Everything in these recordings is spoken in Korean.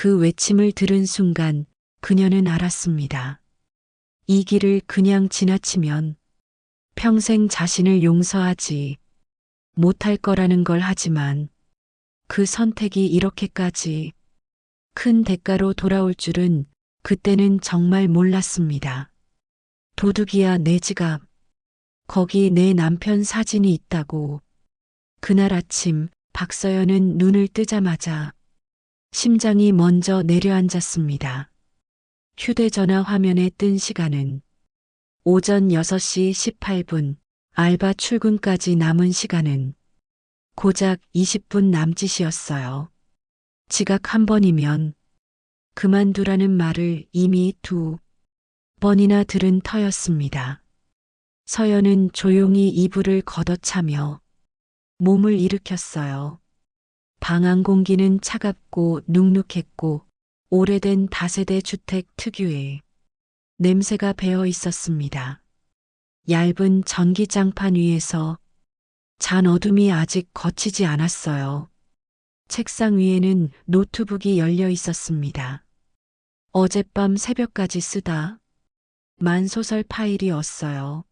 그 외침을 들은 순간 그녀는 알았습니다. 이 길을 그냥 지나치면 평생 자신을 용서하지 못할 거라는 걸. 하지만 그 선택이 이렇게까지 큰 대가로 돌아올 줄은 그때는 정말 몰랐습니다. 도둑이야, 내 지갑. 거기 내 남편 사진이 있다고. 그날 아침 박서연은 눈을 뜨자마자 심장이 먼저 내려앉았습니다. 휴대전화 화면에 뜬 시간은 오전 6시 18분, 알바 출근까지 남은 시간은 고작 20분 남짓이었어요. 지각 한 번이면 그만두라는 말을 이미 2번이나 들은 터였습니다. 서연은 조용히 이불을 걷어차며 몸을 일으켰어요. 방 안 공기는 차갑고 눅눅했고 오래된 다세대 주택 특유의 냄새가 배어 있었습니다. 얇은 전기장판 위에서 잔 어둠이 아직 걷히지 않았어요. 책상 위에는 노트북이 열려 있었습니다. 어젯밤 새벽까지 쓰다 만 소설 파일이었어요.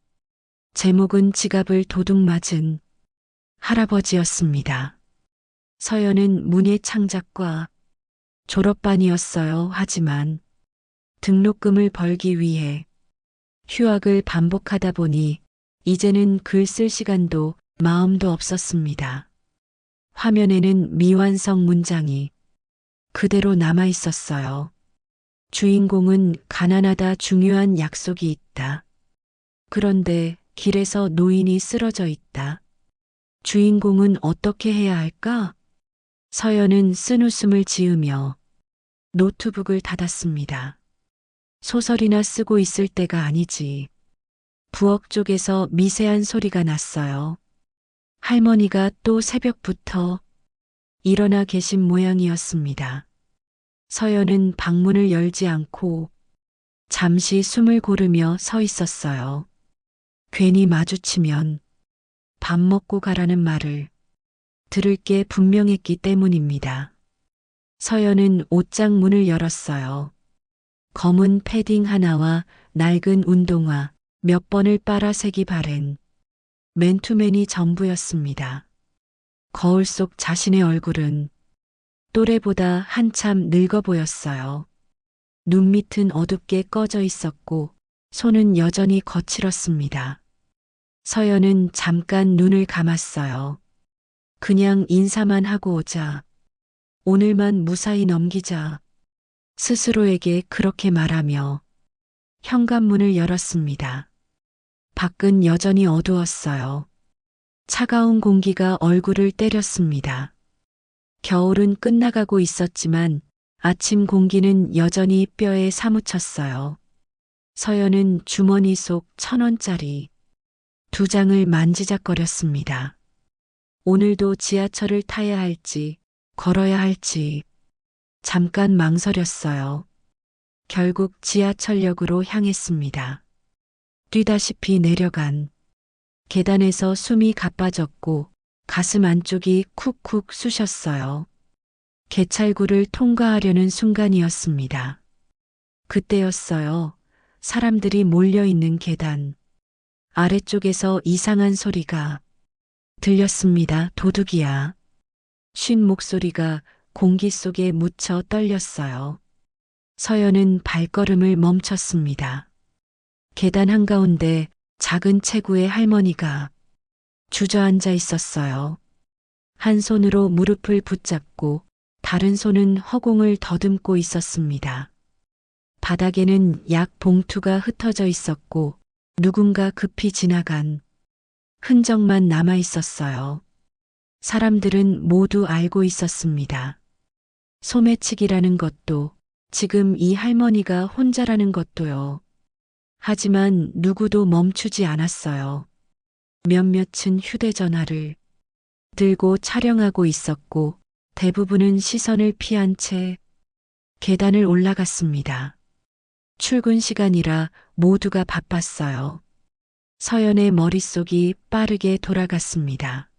제목은 지갑을 도둑 맞은 할아버지였습니다. 서연은 문예 창작과 졸업반이었어요. 하지만 등록금을 벌기 위해 휴학을 반복하다 보니 이제는 글 쓸 시간도 마음도 없었습니다. 화면에는 미완성 문장이 그대로 남아 있었어요. 주인공은 가난하다, 중요한 약속이 있다. 그런데 길에서 노인이 쓰러져 있다. 주인공은 어떻게 해야 할까? 서연은 쓴웃음을 지으며 노트북을 닫았습니다. 소설이나 쓰고 있을 때가 아니지. 부엌 쪽에서 미세한 소리가 났어요. 할머니가 또 새벽부터 일어나 계신 모양이었습니다. 서연은 방문을 열지 않고 잠시 숨을 고르며 서 있었어요. 괜히 마주치면 밥 먹고 가라는 말을 들을 게 분명했기 때문입니다. 서연은 옷장 문을 열었어요. 검은 패딩 하나와 낡은 운동화 몇 번을 빨아색이 바른 맨투맨이 전부였습니다. 거울 속 자신의 얼굴은 또래보다 한참 늙어 보였어요. 눈 밑은 어둡게 꺼져 있었고 손은 여전히 거칠었습니다. 서연은 잠깐 눈을 감았어요. 그냥 인사만 하고 오자. 오늘만 무사히 넘기자. 스스로에게 그렇게 말하며 현관문을 열었습니다. 밖은 여전히 어두웠어요. 차가운 공기가 얼굴을 때렸습니다. 겨울은 끝나가고 있었지만 아침 공기는 여전히 뼈에 사무쳤어요. 서연은 주머니 속 1,000원짜리 2장을 만지작거렸습니다. 오늘도 지하철을 타야 할지 걸어야 할지 잠깐 망설였어요. 결국 지하철역으로 향했습니다. 뛰다시피 내려간 계단에서 숨이 가빠졌고 가슴 안쪽이 쿡쿡 쑤셨어요. 개찰구를 통과하려는 순간이었습니다. 그때였어요. 사람들이 몰려있는 계단 아래쪽에서 이상한 소리가 들렸습니다. 도둑이야. 쉰 목소리가 공기 속에 묻혀 떨렸어요. 서연은 발걸음을 멈췄습니다. 계단 한가운데 작은 체구의 할머니가 주저앉아 있었어요. 한 손으로 무릎을 붙잡고 다른 손은 허공을 더듬고 있었습니다. 바닥에는 약 봉투가 흩어져 있었고 누군가 급히 지나간 흔적만 남아 있었어요. 사람들은 모두 알고 있었습니다. 소매치기라는 것도 지금 이 할머니가 혼자라는 것도요. 하지만 누구도 멈추지 않았어요. 몇몇은 휴대전화를 들고 촬영하고 있었고 대부분은 시선을 피한 채 계단을 올라갔습니다. 출근 시간이라 모두가 바빴어요. 서연의 머릿속이 빠르게 돌아갔습니다.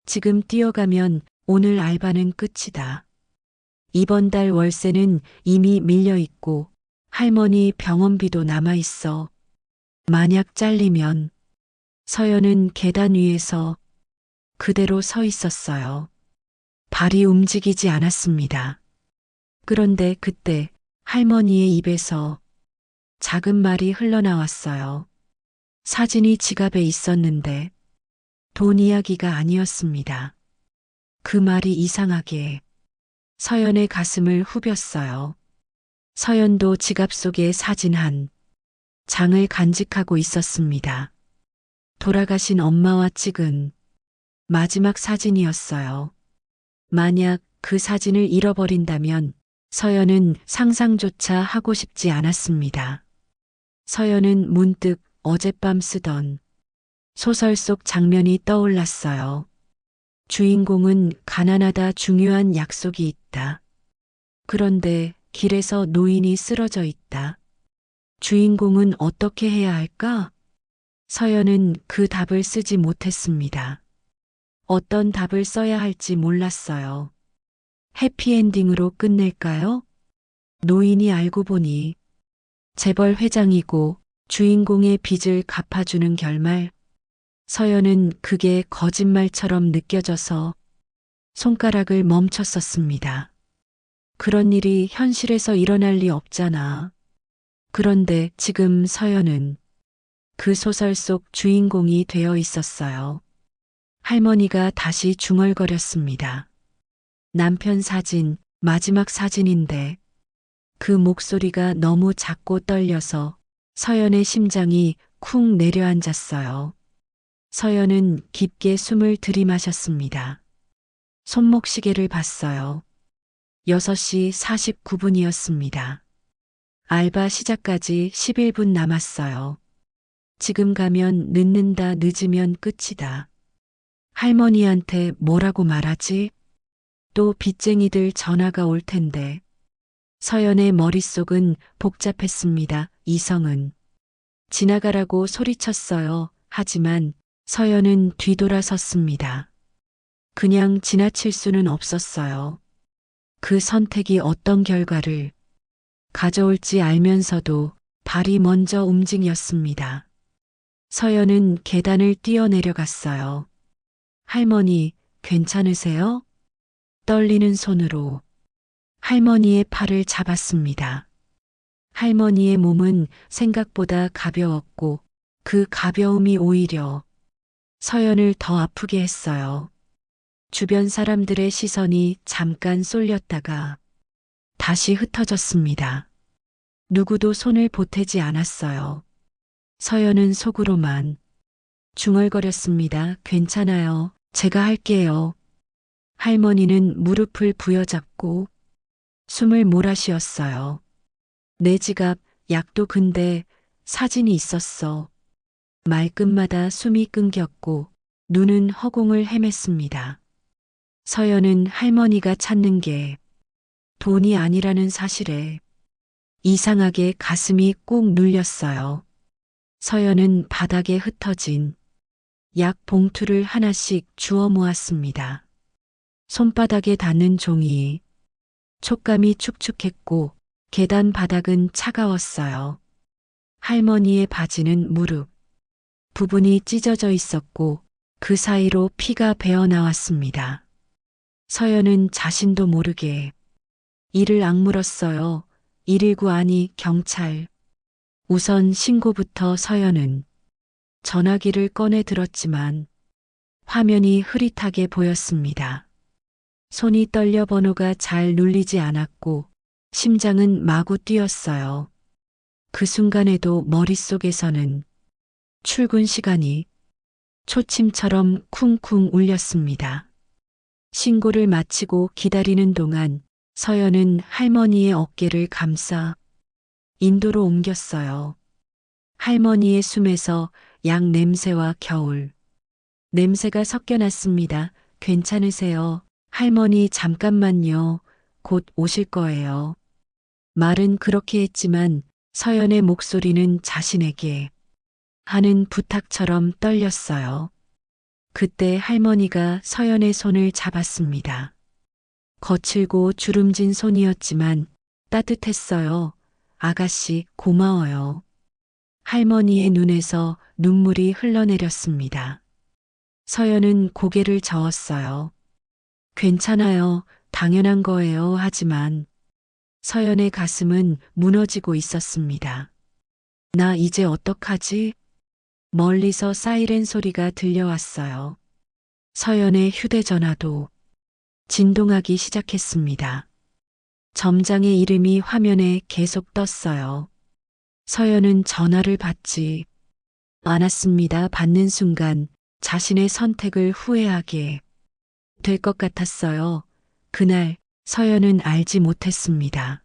지금 뛰어가면 오늘 알바는 끝이다. 이번 달 월세는 이미 밀려 있고 할머니 병원비도 남아 있어. 만약 잘리면 서연은 계단 위에서 그대로 서 있었어요. 발이 움직이지 않았습니다. 그런데 그때 할머니의 입에서 작은 말이 흘러나왔어요. 사진이 지갑에 있었는데 돈 이야기가 아니었습니다. 그 말이 이상하게 서연의 가슴을 후볐어요. 서연도 지갑 속에 사진 한 장을 간직하고 있었습니다. 돌아가신 엄마와 찍은 마지막 사진이었어요. 만약 그 사진을 잃어버린다면 서연은 상상조차 하고 싶지 않았습니다. 서연은 문득 어젯밤 쓰던 소설 속 장면이 떠올랐어요. 주인공은 가난하다 중요한 약속이 있다. 그런데 길에서 노인이 쓰러져 있다. 주인공은 어떻게 해야 할까? 서연은 그 답을 쓰지 못했습니다. 어떤 답을 써야 할지 몰랐어요. 해피엔딩으로 끝낼까요? 노인이 알고 보니 재벌 회장이고 주인공의 빚을 갚아주는 결말. 서연은 그게 거짓말처럼 느껴져서 손가락을 멈췄었습니다. 그런 일이 현실에서 일어날 리 없잖아. 그런데 지금 서연은 그 소설 속 주인공이 되어 있었어요. 할머니가 다시 중얼거렸습니다. 남편 사진, 마지막 사진인데 그 목소리가 너무 작고 떨려서 서연의 심장이 쿵 내려앉았어요. 서연은 깊게 숨을 들이마셨습니다. 손목시계를 봤어요. 6시 49분이었습니다. 알바 시작까지 11분 남았어요. 지금 가면 늦는다, 늦으면 끝이다. 할머니한테 뭐라고 말하지? 또 빚쟁이들 전화가 올 텐데. 서연의 머릿속은 복잡했습니다. 이성은 지나가라고 소리쳤어요. 하지만 서연은 뒤돌아섰습니다. 그냥 지나칠 수는 없었어요. 그 선택이 어떤 결과를 가져올지 알면서도 발이 먼저 움직였습니다. 서연은 계단을 뛰어내려갔어요. 할머니, 괜찮으세요? 떨리는 손으로 할머니의 팔을 잡았습니다. 할머니의 몸은 생각보다 가벼웠고 그 가벼움이 오히려 서연을 더 아프게 했어요. 주변 사람들의 시선이 잠깐 쏠렸다가 다시 흩어졌습니다. 누구도 손을 보태지 않았어요. 서연은 속으로만 중얼거렸습니다. 괜찮아요. 제가 할게요. 할머니는 무릎을 부여잡고 숨을 몰아쉬었어요. 내 지갑, 약도 근데 사진이 있었어. 말끝마다 숨이 끊겼고 눈은 허공을 헤맸습니다. 서연은 할머니가 찾는 게 돈이 아니라는 사실에 이상하게 가슴이 꾹 눌렸어요. 서연은 바닥에 흩어진 약 봉투를 하나씩 주워 모았습니다. 손바닥에 닿는 종이 촉감이 축축했고 계단 바닥은 차가웠어요. 할머니의 바지는 무릎 부분이 찢어져 있었고 그 사이로 피가 배어 나왔습니다. 서연은 자신도 모르게 이를 악물었어요. 119 아니 경찰. 우선 신고부터. 서연은 전화기를 꺼내 들었지만 화면이 흐릿하게 보였습니다. 손이 떨려 번호가 잘 눌리지 않았고 심장은 마구 뛰었어요. 그 순간에도 머릿속에서는 출근 시간이 초침처럼 쿵쿵 울렸습니다. 신고를 마치고 기다리는 동안 서연은 할머니의 어깨를 감싸 인도로 옮겼어요. 할머니의 숨에서 약 냄새와 겨울 냄새가 섞여 났습니다. 괜찮으세요? 할머니 잠깐만요. 곧 오실 거예요. 말은 그렇게 했지만 서연의 목소리는 자신에게 하는 부탁처럼 떨렸어요. 그때 할머니가 서연의 손을 잡았습니다. 거칠고 주름진 손이었지만 따뜻했어요. 아가씨, 고마워요. 할머니의 눈에서 눈물이 흘러내렸습니다. 서연은 고개를 저었어요. 괜찮아요. 당연한 거예요. 하지만 서연의 가슴은 무너지고 있었습니다. 나 이제 어떡하지? 멀리서 사이렌 소리가 들려왔어요. 서연의 휴대전화도 진동하기 시작했습니다. 점장의 이름이 화면에 계속 떴어요. 서연은 전화를 받지 않았습니다. 받는 순간 자신의 선택을 후회하게 될 것 같았어요. 그날 서연은 알지 못했습니다.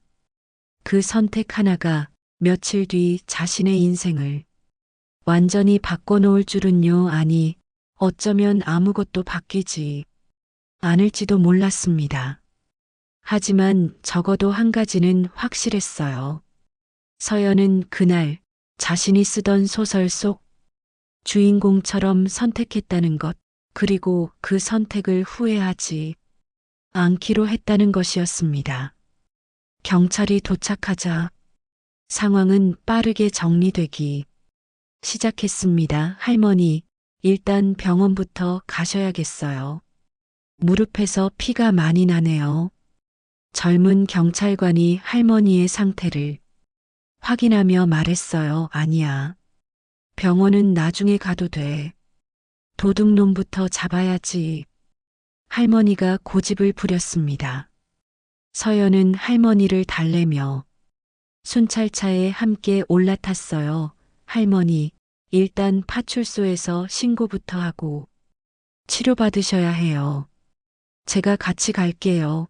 그 선택 하나가 며칠 뒤 자신의 인생을 완전히 바꿔놓을 줄은요. 아니, 어쩌면 아무것도 바뀌지 않을지도 몰랐습니다. 하지만 적어도 한 가지는 확실했어요. 서연은 그날 자신이 쓰던 소설 속 주인공처럼 선택했다는 것, 그리고 그 선택을 후회하지 않기로 했다는 것이었습니다. 경찰이 도착하자 상황은 빠르게 정리되기 시작했습니다. 할머니, 일단 병원부터 가셔야겠어요. 무릎에서 피가 많이 나네요. 젊은 경찰관이 할머니의 상태를 확인하며 말했어요. 아니야. 병원은 나중에 가도 돼. 도둑놈부터 잡아야지. 할머니가 고집을 부렸습니다. 서연은 할머니를 달래며 순찰차에 함께 올라탔어요. 할머니, 일단 파출소에서 신고부터 하고 치료받으셔야 해요. 제가 같이 갈게요.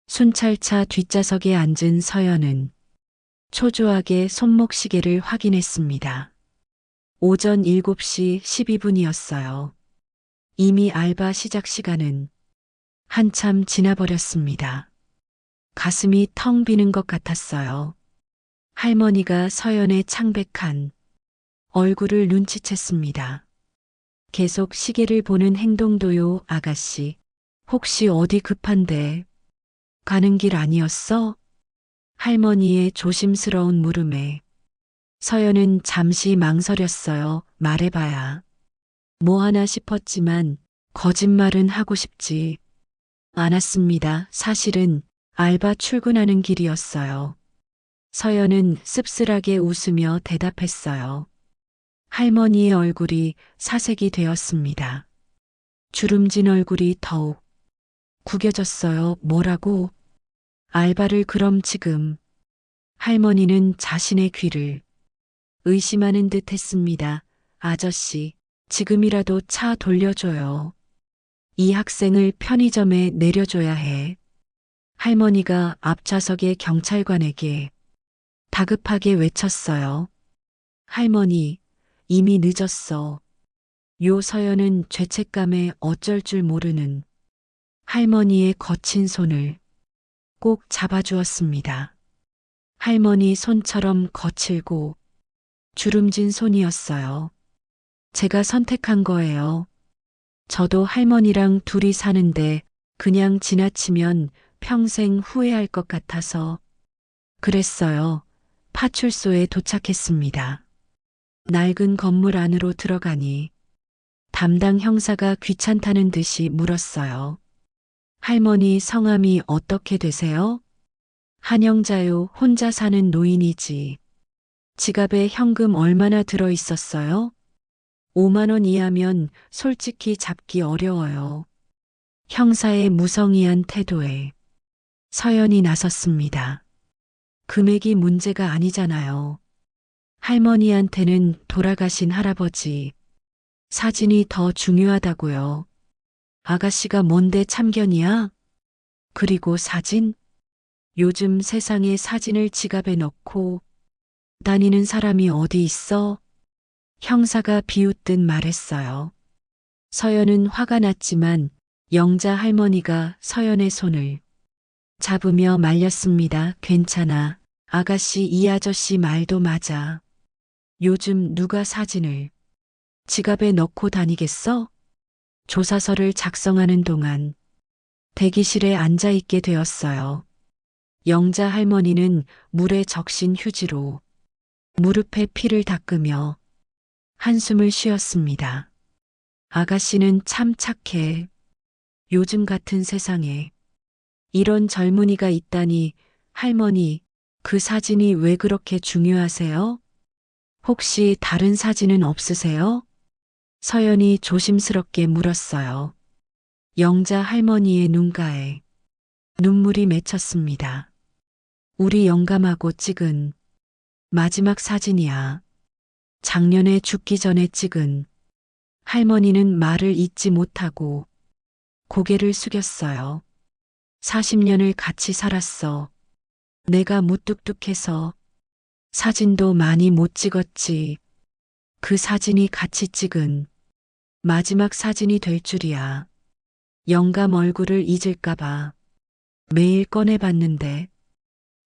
순찰차 뒷좌석에 앉은 서연은 초조하게 손목시계를 확인했습니다. 오전 7시 12분이었어요. 이미 알바 시작 시간은 한참 지나버렸습니다. 가슴이 텅 비는 것 같았어요. 할머니가 서연의 창백한 얼굴을 눈치챘습니다. 계속 시계를 보는 행동도요. 아가씨, 혹시 어디 급한데 가는 길 아니었어? 할머니의 조심스러운 물음에 서연은 잠시 망설였어요. 말해봐야 뭐 하나 싶었지만 거짓말은 하고 싶지 않았습니다. 사실은 알바 출근하는 길이었어요. 서연은 씁쓸하게 웃으며 대답했어요. 할머니의 얼굴이 사색이 되었습니다. 주름진 얼굴이 더욱 구겨졌어요. 뭐라고? 알바를 그럼 지금. 할머니는 자신의 귀를 의심하는 듯 했습니다. 아저씨, 지금이라도 차 돌려줘요. 이 학생을 편의점에 내려줘야 해. 할머니가 앞좌석의 경찰관에게 다급하게 외쳤어요. 할머니, 이미 늦었어. 요 서연은 죄책감에 어쩔 줄 모르는 할머니의 거친 손을 꼭 잡아주었습니다. 할머니 손처럼 거칠고 주름진 손이었어요. 제가 선택한 거예요. 저도 할머니랑 둘이 사는데 그냥 지나치면 평생 후회할 것 같아서 그랬어요. 파출소에 도착했습니다. 낡은 건물 안으로 들어가니 담당 형사가 귀찮다는 듯이 물었어요. 할머니 성함이 어떻게 되세요? 한영자요. 혼자 사는 노인이지. 지갑에 현금 얼마나 들어 있었어요? 5만 원 이하면 솔직히 잡기 어려워요. 형사의 무성의한 태도에 서연이 나섰습니다. 금액이 문제가 아니잖아요. 할머니한테는 돌아가신 할아버지 사진이 더 중요하다고요. 아가씨가 뭔데 참견이야? 그리고 사진? 요즘 세상에 사진을 지갑에 넣고 다니는 사람이 어디 있어? 형사가 비웃듯 말했어요. 서연은 화가 났지만 영자 할머니가 서연의 손을 잡으며 말렸습니다. 괜찮아. 아가씨, 이 아저씨 말도 맞아. 요즘 누가 사진을 지갑에 넣고 다니겠어? 조사서를 작성하는 동안 대기실에 앉아 있게 되었어요. 영자 할머니는 물에 적신 휴지로 무릎에 피를 닦으며 한숨을 쉬었습니다. 아가씨는 참 착해. 요즘 같은 세상에 이런 젊은이가 있다니. 할머니, 그 사진이 왜 그렇게 중요하세요? 혹시 다른 사진은 없으세요? 서연이 조심스럽게 물었어요. 영자 할머니의 눈가에 눈물이 맺혔습니다. 우리 영감하고 찍은 마지막 사진이야. 작년에 죽기 전에 찍은. 할머니는 말을 잇지 못하고 고개를 숙였어요. 40년을 같이 살았어. 내가 무뚝뚝해서 사진도 많이 못 찍었지. 그 사진이 같이 찍은 마지막 사진이 될 줄이야. 영감 얼굴을 잊을까봐 매일 꺼내봤는데.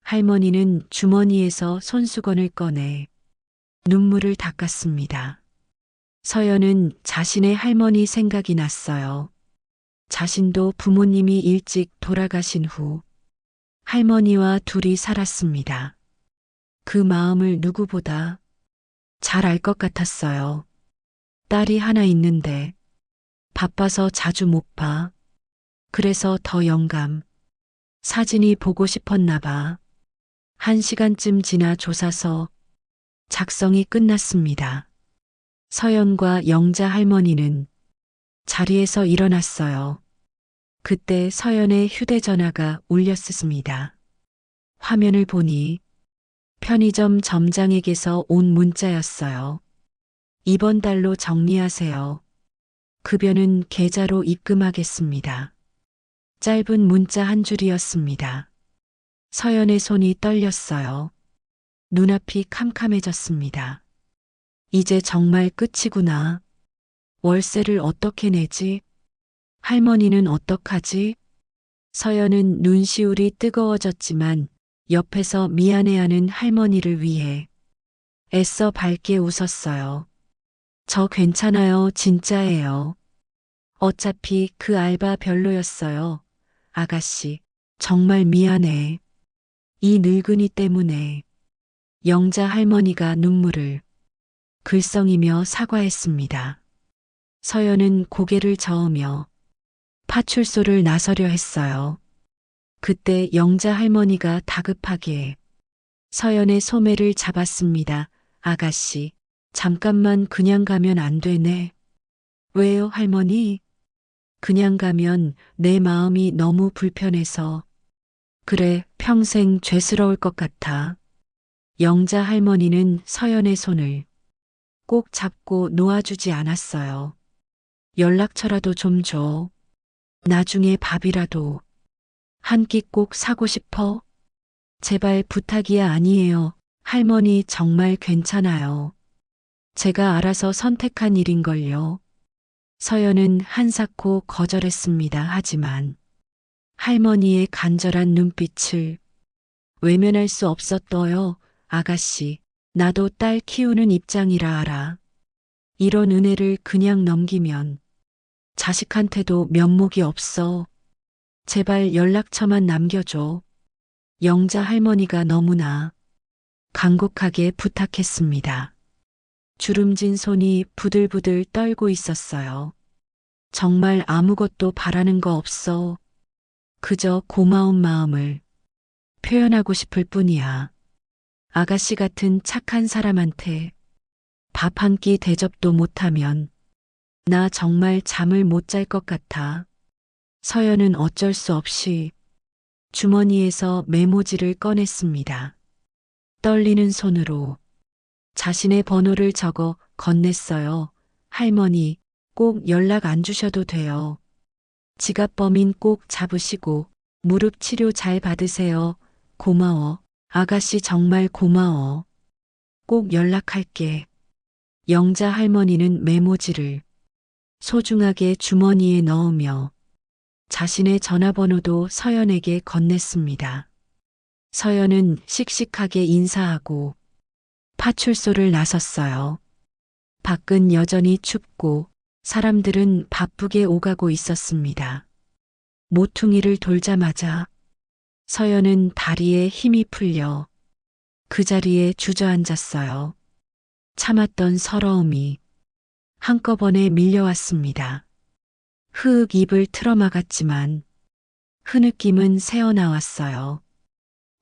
할머니는 주머니에서 손수건을 꺼내 눈물을 닦았습니다. 서연은 자신의 할머니 생각이 났어요. 자신도 부모님이 일찍 돌아가신 후 할머니와 둘이 살았습니다. 그 마음을 누구보다 잘 알 것 같았어요. 딸이 하나 있는데 바빠서 자주 못 봐. 그래서 더 영감 사진이 보고 싶었나 봐. 1시간쯤 지나 조사서 작성이 끝났습니다. 서연과 영자 할머니는 자리에서 일어났어요. 그때 서연의 휴대전화가 울렸습니다. 화면을 보니 편의점 점장에게서 온 문자였어요. 이번 달로 정리하세요. 급여는 계좌로 입금하겠습니다. 짧은 문자 한 줄이었습니다. 서연의 손이 떨렸어요. 눈앞이 캄캄해졌습니다. 이제 정말 끝이구나. 월세를 어떻게 내지? 할머니는 어떡하지? 서연은 눈시울이 뜨거워졌지만 옆에서 미안해하는 할머니를 위해 애써 밝게 웃었어요. 저 괜찮아요. 진짜예요. 어차피 그 알바 별로였어요. 아가씨, 정말 미안해. 이 늙은이 때문에. 영자 할머니가 눈물을 글썽이며 사과했습니다. 서연은 고개를 저으며 파출소를 나서려 했어요. 그때 영자 할머니가 다급하게 서연의 소매를 잡았습니다. 아가씨, 잠깐만 그냥 가면 안 되네. 왜요, 할머니? 그냥 가면 내 마음이 너무 불편해서. 그래, 평생 죄스러울 것 같아. 영자 할머니는 서연의 손을 꼭 잡고 놓아주지 않았어요. 연락처라도 좀 줘. 나중에 밥이라도 한 끼 꼭 사고 싶어. 제발 부탁이야. 아니에요. 할머니 정말 괜찮아요. 제가 알아서 선택한 일인걸요. 서연은 한사코 거절했습니다. 하지만 할머니의 간절한 눈빛을 외면할 수 없었어요. 아가씨, 나도 딸 키우는 입장이라 알아. 이런 은혜를 그냥 넘기면 자식한테도 면목이 없어. 제발 연락처만 남겨줘. 영자 할머니가 너무나 간곡하게 부탁했습니다. 주름진 손이 부들부들 떨고 있었어요. 정말 아무것도 바라는 거 없어. 그저 고마운 마음을 표현하고 싶을 뿐이야. 아가씨 같은 착한 사람한테 밥 한 끼 대접도 못하면 나 정말 잠을 못 잘 것 같아. 서연은 어쩔 수 없이 주머니에서 메모지를 꺼냈습니다. 떨리는 손으로 자신의 번호를 적어 건넸어요. 할머니, 꼭 연락 안 주셔도 돼요. 지갑범인 꼭 잡으시고 무릎 치료 잘 받으세요. 고마워. 아가씨 정말 고마워. 꼭 연락할게. 영자 할머니는 메모지를 소중하게 주머니에 넣으며 자신의 전화번호도 서연에게 건넸습니다. 서연은 씩씩하게 인사하고 파출소를 나섰어요. 밖은 여전히 춥고 사람들은 바쁘게 오가고 있었습니다. 모퉁이를 돌자마자 서연은 다리에 힘이 풀려 그 자리에 주저앉았어요. 참았던 서러움이 한꺼번에 밀려왔습니다. 흐흑 입을 틀어막았지만 흐느낌은 새어나왔어요.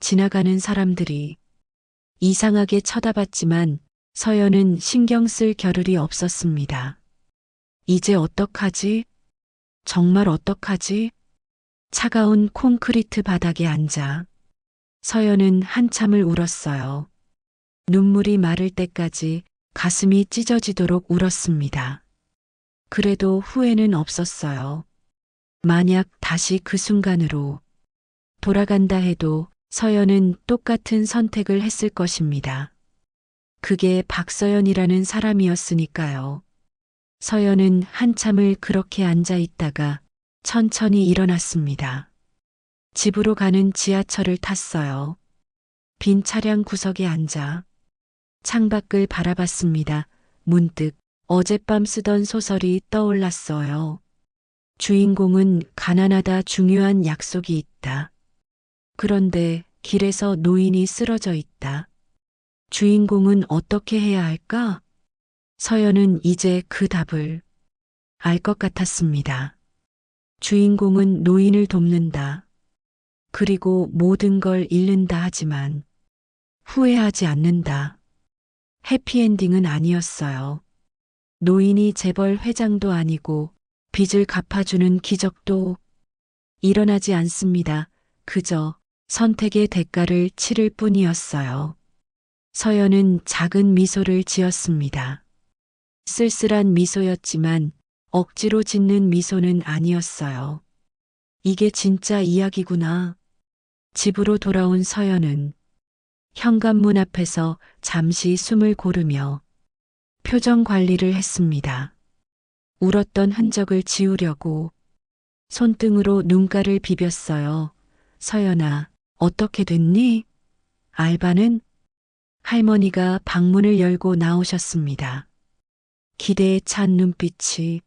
지나가는 사람들이 이상하게 쳐다봤지만 서연은 신경 쓸 겨를이 없었습니다. 이제 어떡하지? 정말 어떡하지? 차가운 콘크리트 바닥에 앉아 서연은 한참을 울었어요. 눈물이 마를 때까지 가슴이 찢어지도록 울었습니다. 그래도 후회는 없었어요. 만약 다시 그 순간으로 돌아간다 해도 서연은 똑같은 선택을 했을 것입니다. 그게 박서연이라는 사람이었으니까요. 서연은 한참을 그렇게 앉아 있다가 천천히 일어났습니다. 집으로 가는 지하철을 탔어요. 빈 차량 구석에 앉아 창밖을 바라봤습니다. 문득 어젯밤 쓰던 소설이 떠올랐어요. 주인공은 가난하다, 중요한 약속이 있다. 그런데 길에서 노인이 쓰러져 있다. 주인공은 어떻게 해야 할까? 서연은 이제 그 답을 알 것 같았습니다. 주인공은 노인을 돕는다. 그리고 모든 걸 잃는다 하지만 후회하지 않는다. 해피엔딩은 아니었어요. 노인이 재벌 회장도 아니고 빚을 갚아주는 기적도 일어나지 않습니다. 그저 선택의 대가를 치를 뿐이었어요. 서연은 작은 미소를 지었습니다. 쓸쓸한 미소였지만 억지로 짓는 미소는 아니었어요. 이게 진짜 이야기구나. 집으로 돌아온 서연은 현관문 앞에서 잠시 숨을 고르며 표정 관리를 했습니다. 울었던 흔적을 지우려고 손등으로 눈가를 비볐어요. 서연아, 어떻게 됐니? 알바는? 할머니가 방문을 열고 나오셨습니다. 기대에 찬 눈빛이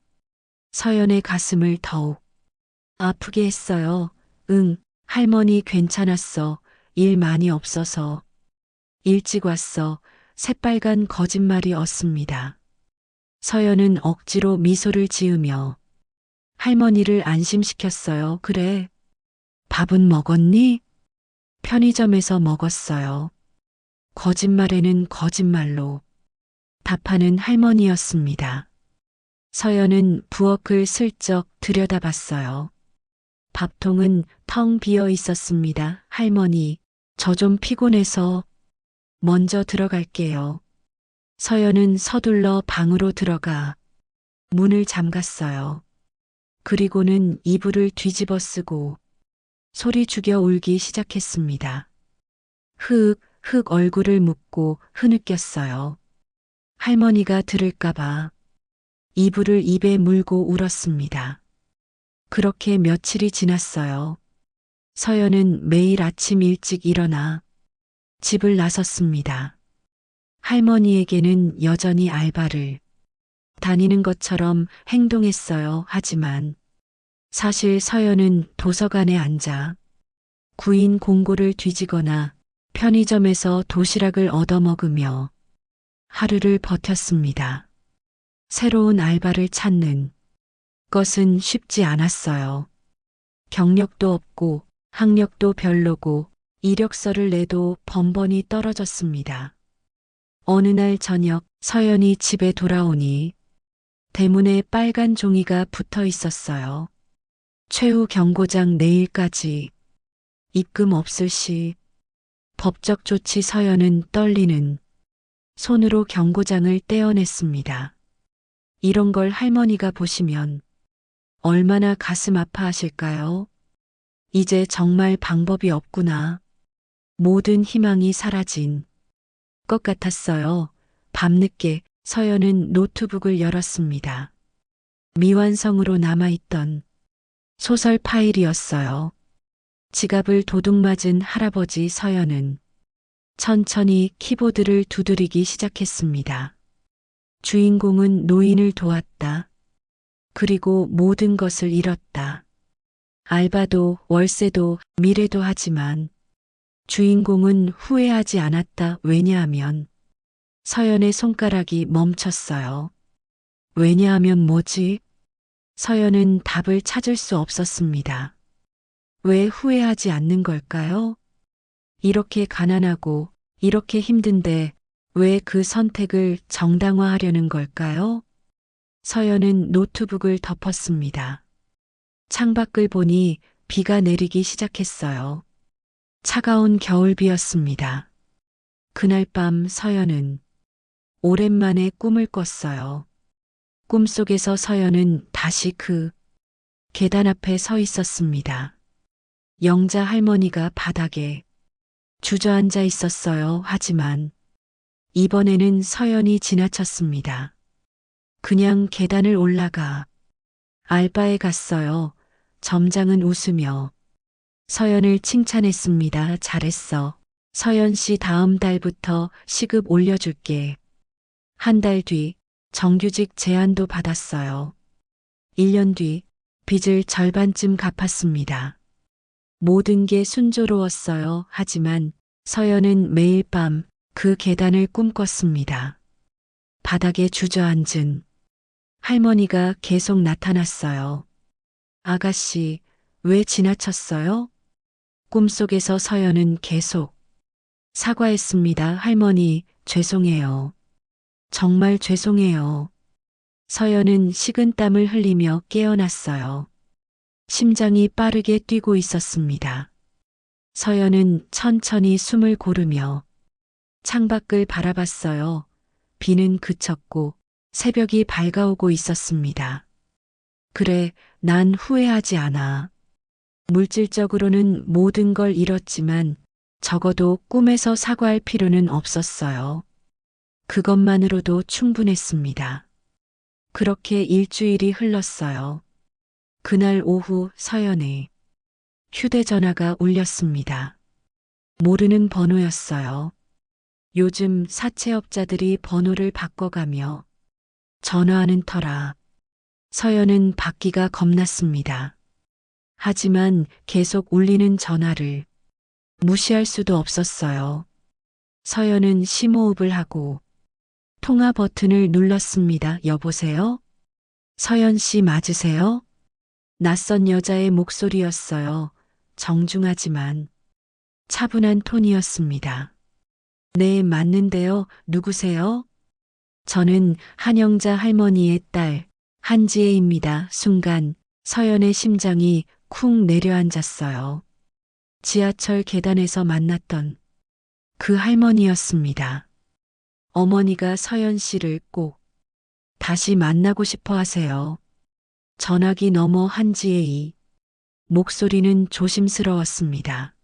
서연의 가슴을 더욱 아프게 했어요. 응, 할머니 괜찮았어. 일 많이 없어서. 일찍 왔어. 새빨간 거짓말이 었습니다. 서연은 억지로 미소를 지으며 할머니를 안심시켰어요. 그래. 밥은 먹었니? 편의점에서 먹었어요. 거짓말에는 거짓말로 답하는 할머니였습니다. 서연은 부엌을 슬쩍 들여다봤어요. 밥통은 텅 비어 있었습니다. 할머니, 저 좀 피곤해서 먼저 들어갈게요. 서연은 서둘러 방으로 들어가 문을 잠갔어요. 그리고는 이불을 뒤집어 쓰고 소리 죽여 울기 시작했습니다. 흑 얼굴을 묶고 흐느꼈어요. 할머니가 들을까봐 이불을 입에 물고 울었습니다. 그렇게 며칠이 지났어요. 서연은 매일 아침 일찍 일어나 집을 나섰습니다. 할머니에게는 여전히 알바를 다니는 것처럼 행동했어요. 하지만 사실 서연은 도서관에 앉아 구인 공고를 뒤지거나 편의점에서 도시락을 얻어먹으며 하루를 버텼습니다. 새로운 알바를 찾는 것은 쉽지 않았어요. 경력도 없고 학력도 별로고 이력서를 내도 번번이 떨어졌습니다. 어느 날 저녁 서연이 집에 돌아오니 대문에 빨간 종이가 붙어 있었어요. 최후 경고장 내일까지 입금 없을 시 법적 조치. 서연은 떨리는 손으로 경고장을 떼어냈습니다. 이런 걸 할머니가 보시면 얼마나 가슴 아파하실까요? 이제 정말 방법이 없구나. 모든 희망이 사라진 것 같았어요. 밤늦게 서연은 노트북을 열었습니다. 미완성으로 남아있던 소설 파일이었어요. 지갑을 도둑맞은 할아버지. 서연은 천천히 키보드를 두드리기 시작했습니다. 주인공은 노인을 도왔다. 그리고 모든 것을 잃었다. 알바도 월세도 미래도 하지만 주인공은 후회하지 않았다. 왜냐하면 서연의 손가락이 멈췄어요. 왜냐하면 뭐지? 서연은 답을 찾을 수 없었습니다. 왜 후회하지 않는 걸까요? 이렇게 가난하고 이렇게 힘든데 왜 그 선택을 정당화하려는 걸까요? 서연은 노트북을 덮었습니다. 창밖을 보니 비가 내리기 시작했어요. 차가운 겨울비였습니다. 그날 밤 서연은 오랜만에 꿈을 꿨어요. 꿈속에서 서연은 다시 그 계단 앞에 서 있었습니다. 영자 할머니가 바닥에 주저앉아 있었어요. 하지만 이번에는 서연이 지나쳤습니다. 그냥 계단을 올라가 알바에 갔어요. 점장은 웃으며 서연을 칭찬했습니다. 잘했어. 서연 씨 다음 달부터 시급 올려줄게. 한 달 뒤 정규직 제안도 받았어요. 1년 뒤 빚을 절반쯤 갚았습니다. 모든 게 순조로웠어요. 하지만 서연은 매일 밤 그 계단을 꿈꿨습니다. 바닥에 주저앉은 할머니가 계속 나타났어요. 아가씨, 왜 지나쳤어요? 꿈속에서 서연은 계속 사과했습니다. 할머니, 죄송해요. 정말 죄송해요. 서연은 식은땀을 흘리며 깨어났어요. 심장이 빠르게 뛰고 있었습니다. 서연은 천천히 숨을 고르며 창밖을 바라봤어요. 비는 그쳤고 새벽이 밝아오고 있었습니다. 그래, 난 후회하지 않아. 물질적으로는 모든 걸 잃었지만 적어도 꿈에서 사과할 필요는 없었어요. 그것만으로도 충분했습니다. 그렇게 일주일이 흘렀어요. 그날 오후 서연의 휴대전화가 울렸습니다. 모르는 번호였어요. 요즘 사채업자들이 번호를 바꿔가며 전화하는 터라 서연은 받기가 겁났습니다. 하지만 계속 울리는 전화를 무시할 수도 없었어요. 서연은 심호흡을 하고 통화 버튼을 눌렀습니다. 여보세요? 서연 씨 맞으세요? 낯선 여자의 목소리였어요. 정중하지만 차분한 톤이었습니다. 네, 맞는데요. 누구세요? 저는 한영자 할머니의 딸 한지혜입니다. 순간 서연의 심장이 쿵 내려앉았어요. 지하철 계단에서 만났던 그 할머니였습니다. 어머니가 서연 씨를 꼭 다시 만나고 싶어 하세요. 전화기 너머 한지혜의 목소리는 조심스러웠습니다.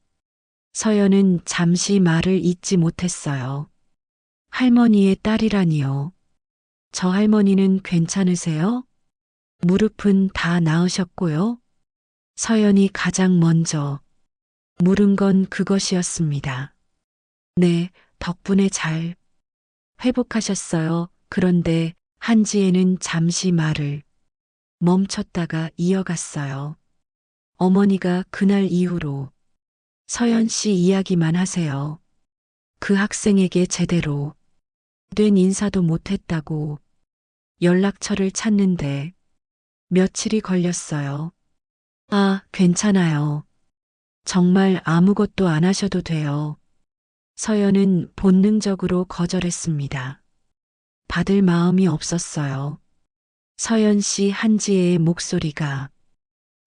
서연은 잠시 말을 잇지 못했어요. 할머니의 딸이라니요. 저 할머니는 괜찮으세요? 무릎은 다 나으셨고요. 서연이 가장 먼저 물은 건 그것이었습니다. 네, 덕분에 잘 회복하셨어요. 그런데 한지혜는 잠시 말을 멈췄다가 이어갔어요. 어머니가 그날 이후로 서연 씨 이야기만 하세요. 그 학생에게 제대로 된 인사도 못했다고 연락처를 찾는데 며칠이 걸렸어요. 아, 괜찮아요. 정말 아무것도 안 하셔도 돼요. 서연은 본능적으로 거절했습니다. 받을 마음이 없었어요. 서연 씨 한지혜의 목소리가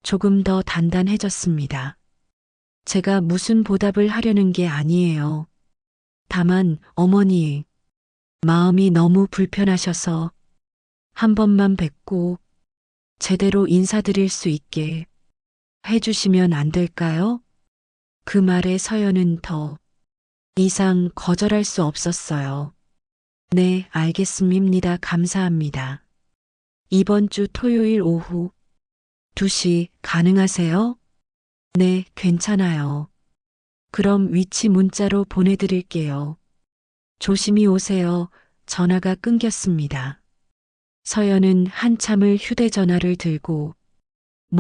조금 더 단단해졌습니다. 제가 무슨 보답을 하려는 게 아니에요. 다만 어머니 마음이 너무 불편하셔서 한 번만 뵙고 제대로 인사드릴 수 있게 해주시면 안 될까요? 그 말에 서연은 더 이상 거절할 수 없었어요. 네, 알겠습니다. 감사합니다. 이번 주 토요일 오후 2시 가능하세요? 네, 괜찮아요. 그럼 위치 문자로 보내드릴게요. 조심히 오세요. 전화가 끊겼습니다. 서연은 한참을 휴대전화를 들고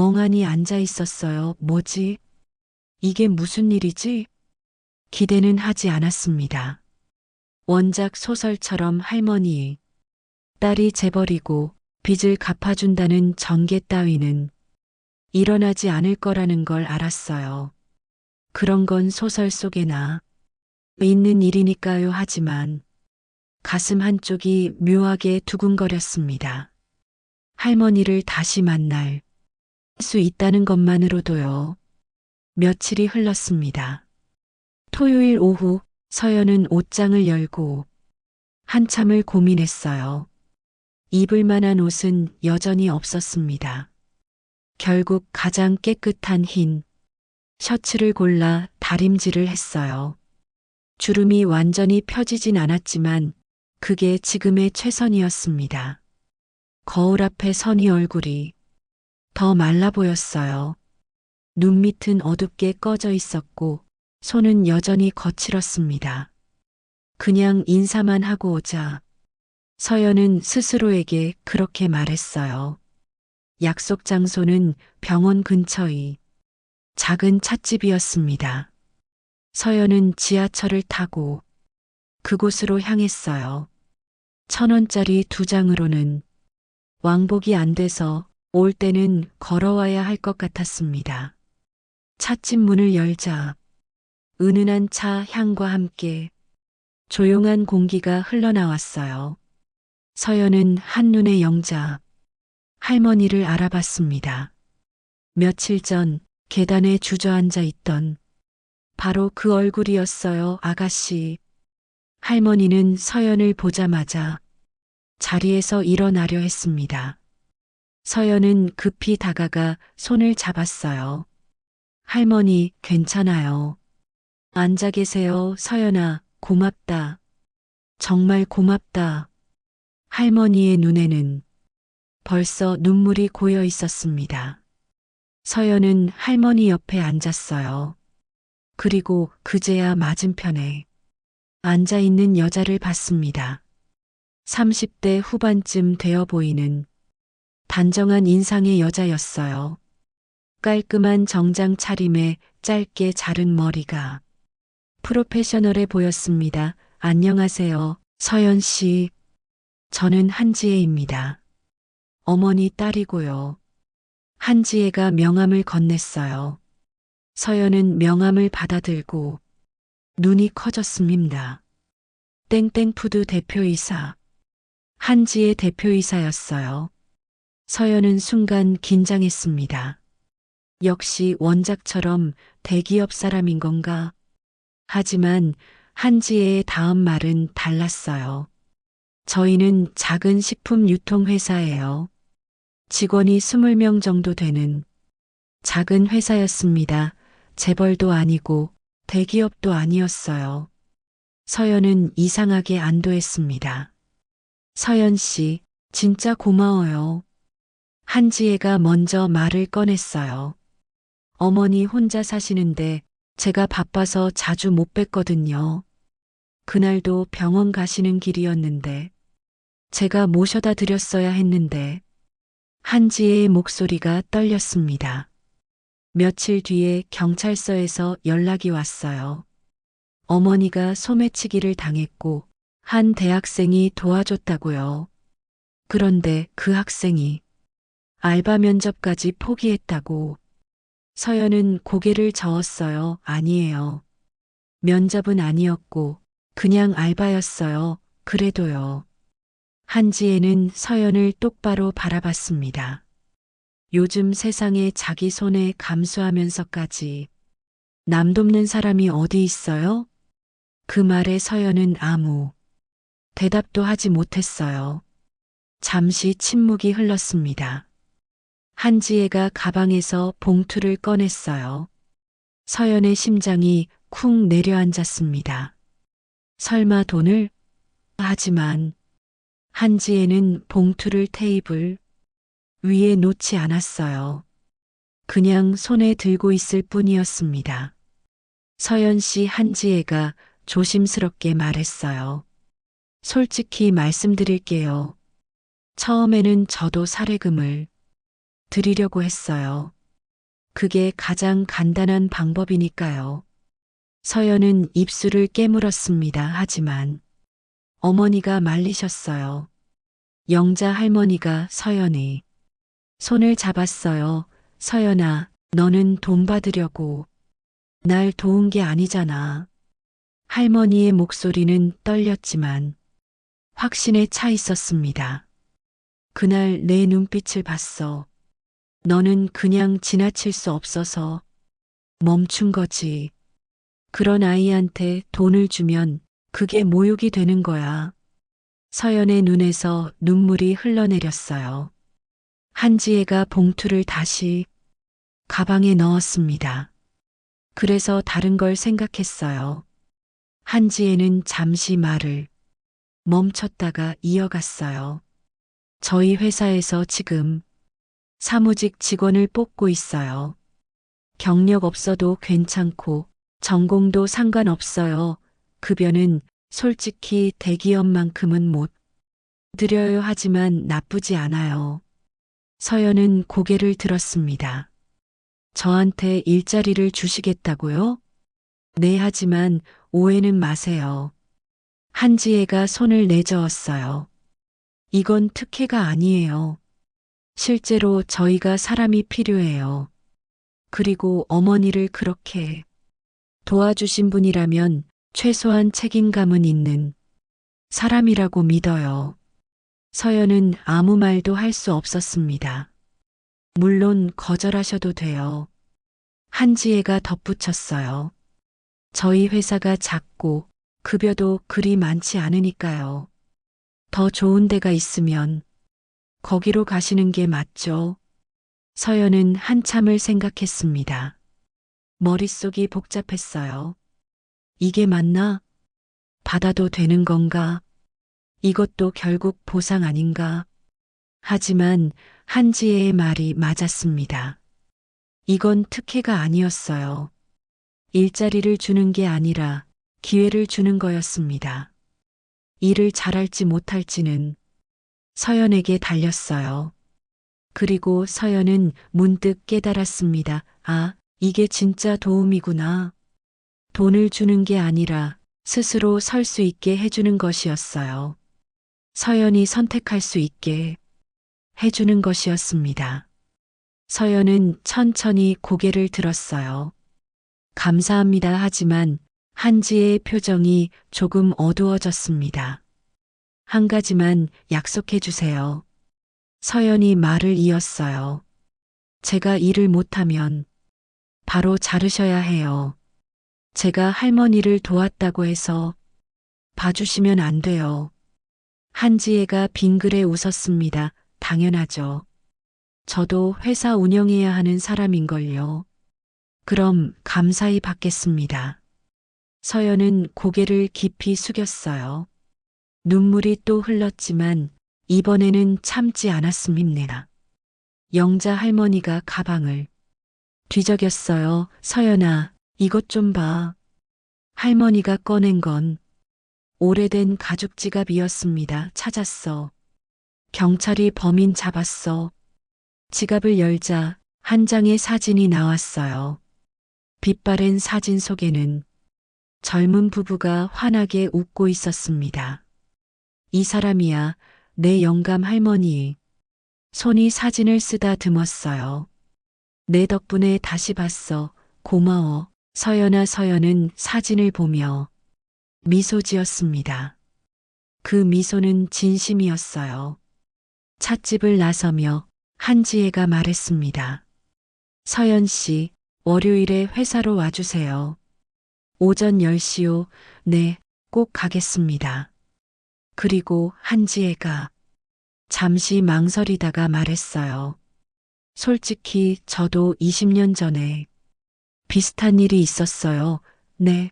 멍하니 앉아 있었어요. 뭐지? 이게 무슨 일이지? 기대는 하지 않았습니다. 원작 소설처럼 할머니, 딸이 재버리고 빚을 갚아준다는 전개 따위는 일어나지 않을 거라는 걸 알았어요. 그런 건 소설 속에나 있는 일이니까요 하지만 가슴 한쪽이 묘하게 두근거렸습니다. 할머니를 다시 만날 수 있다는 것만으로도요. 며칠이 흘렀습니다. 토요일 오후 서연은 옷장을 열고 한참을 고민했어요. 입을 만한 옷은 여전히 없었습니다. 결국 가장 깨끗한 흰 셔츠를 골라 다림질을 했어요. 주름이 완전히 펴지진 않았지만 그게 지금의 최선이었습니다. 거울 앞에 선이 얼굴이 더 말라 보였어요. 눈밑은 어둡게 꺼져 있었고 손은 여전히 거칠었습니다. 그냥 인사만 하고 오자. 서연은 스스로에게 그렇게 말했어요. 약속 장소는 병원 근처의 작은 찻집이었습니다. 서연은 지하철을 타고 그곳으로 향했어요. 1,000원짜리 2장으로는 왕복이 안 돼서 올 때는 걸어와야 할 것 같았습니다. 찻집 문을 열자 은은한 차 향과 함께 조용한 공기가 흘러나왔어요. 서연은 한눈에 영자 할머니를 알아봤습니다. 며칠 전 계단에 주저앉아 있던 바로 그 얼굴이었어요. 아가씨. 할머니는 서연을 보자마자 자리에서 일어나려 했습니다. 서연은 급히 다가가 손을 잡았어요. 할머니, 괜찮아요. 앉아 계세요. 서연아, 고맙다. 정말 고맙다. 할머니의 눈에는 벌써 눈물이 고여 있었습니다. 서연은 할머니 옆에 앉았어요. 그리고 그제야 맞은편에 앉아 있는 여자를 봤습니다. 30대 후반쯤 되어 보이는 단정한 인상의 여자였어요. 깔끔한 정장 차림에 짧게 자른 머리가 프로페셔널해 보였습니다. 안녕하세요, 서연 씨. 저는 한지혜입니다. 어머니 딸이고요. 한지혜가 명함을 건넸어요. 서연은 명함을 받아들고 눈이 커졌습니다. 땡땡푸드 대표이사. 한지혜 대표이사였어요. 서연은 순간 긴장했습니다. 역시 원작처럼 대기업 사람인 건가? 하지만 한지혜의 다음 말은 달랐어요. 저희는 작은 식품 유통회사예요. 직원이 20명 정도 되는 작은 회사였습니다. 재벌도 아니고 대기업도 아니었어요. 서연은 이상하게 안도했습니다. 서연 씨, 진짜 고마워요. 한지혜가 먼저 말을 꺼냈어요. 어머니 혼자 사시는데 제가 바빠서 자주 못 뵀거든요. 그날도 병원 가시는 길이었는데 제가 모셔다 드렸어야 했는데 한지혜의 목소리가 떨렸습니다. 며칠 뒤에 경찰서에서 연락이 왔어요. 어머니가 소매치기를 당했고 한 대학생이 도와줬다고요. 그런데 그 학생이 알바 면접까지 포기했다고. 서연은 고개를 저었어요. 아니에요. 면접은 아니었고 그냥 알바였어요. 그래도요. 한지혜는 서연을 똑바로 바라봤습니다. 요즘 세상에 자기 손에 감수하면서까지 남 돕는 사람이 어디 있어요? 그 말에 서연은 아무 대답도 하지 못했어요. 잠시 침묵이 흘렀습니다. 한지혜가 가방에서 봉투를 꺼냈어요. 서연의 심장이 쿵 내려앉았습니다. 설마 돈을? 하지만 한지혜는 봉투를 테이블 위에 놓지 않았어요. 그냥 손에 들고 있을 뿐이었습니다. 서연 씨, 한지혜가 조심스럽게 말했어요. 솔직히 말씀드릴게요. 처음에는 저도 사례금을 드리려고 했어요. 그게 가장 간단한 방법이니까요. 서연은 입술을 깨물었습니다. 하지만 어머니가 말리셨어요. 영자 할머니가 서연이 손을 잡았어요. 서연아, 너는 돈 받으려고 날 도운 게 아니잖아. 할머니의 목소리는 떨렸지만 확신에 차 있었습니다. 그날 내 눈빛을 봤어. 너는 그냥 지나칠 수 없어서 멈춘 거지. 그런 아이한테 돈을 주면 그게 모욕이 되는 거야. 서연의 눈에서 눈물이 흘러내렸어요. 한지혜가 봉투를 다시 가방에 넣었습니다. 그래서 다른 걸 생각했어요. 한지혜는 잠시 말을 멈췄다가 이어갔어요. 저희 회사에서 지금 사무직 직원을 뽑고 있어요. 경력 없어도 괜찮고 전공도 상관없어요. 급여는 솔직히 대기업만큼은 못 드려요. 하지만 나쁘지 않아요. 서연은 고개를 들었습니다. 저한테 일자리를 주시겠다고요? 네, 하지만 오해는 마세요. 한지혜가 손을 내저었어요. 이건 특혜가 아니에요. 실제로 저희가 사람이 필요해요. 그리고 어머니를 그렇게 도와주신 분이라면 최소한 책임감은 있는 사람이라고 믿어요. 서연은 아무 말도 할 수 없었습니다. 물론 거절하셔도 돼요. 한지혜가 덧붙였어요. 저희 회사가 작고 급여도 그리 많지 않으니까요. 더 좋은 데가 있으면 거기로 가시는 게 맞죠? 서연은 한참을 생각했습니다. 머릿속이 복잡했어요. 이게 맞나? 받아도 되는 건가? 이것도 결국 보상 아닌가? 하지만 한지혜의 말이 맞았습니다. 이건 특혜가 아니었어요. 일자리를 주는 게 아니라 기회를 주는 거였습니다. 일을 잘할지 못할지는 서연에게 달렸어요. 그리고 서연은 문득 깨달았습니다. 아, 이게 진짜 도움이구나. 돈을 주는 게 아니라 스스로 설 수 있게 해주는 것이었어요. 서연이 선택할 수 있게 해주는 것이었습니다. 서연은 천천히 고개를 들었어요. 감사합니다. 하지만 한지의 표정이 조금 어두워졌습니다. 한 가지만 약속해 주세요. 서연이 말을 이었어요. 제가 일을 못하면 바로 자르셔야 해요. 제가 할머니를 도왔다고 해서 봐주시면 안 돼요. 한지혜가 빙그레 웃었습니다. 당연하죠. 저도 회사 운영해야 하는 사람인걸요. 그럼 감사히 받겠습니다. 서연은 고개를 깊이 숙였어요. 눈물이 또 흘렀지만 이번에는 참지 않았습니다. 영자 할머니가 가방을 뒤적였어요. 서연아, 이것 좀 봐. 할머니가 꺼낸 건 오래된 가죽 지갑이었습니다. 찾았어. 경찰이 범인 잡았어. 지갑을 열자 한 장의 사진이 나왔어요. 빛바랜 사진 속에는 젊은 부부가 환하게 웃고 있었습니다. 이 사람이야, 내 영감 할머니. 손이 사진을 쓰다듬었어요. 내 덕분에 다시 봤어. 고마워. 서연아. 서연은 사진을 보며 미소 지었습니다. 그 미소는 진심이었어요. 찻집을 나서며 한지혜가 말했습니다. 서연 씨, 월요일에 회사로 와주세요. 오전 10시요. 네, 꼭 가겠습니다. 그리고 한지혜가 잠시 망설이다가 말했어요. 솔직히 저도 20년 전에 비슷한 일이 있었어요. 네.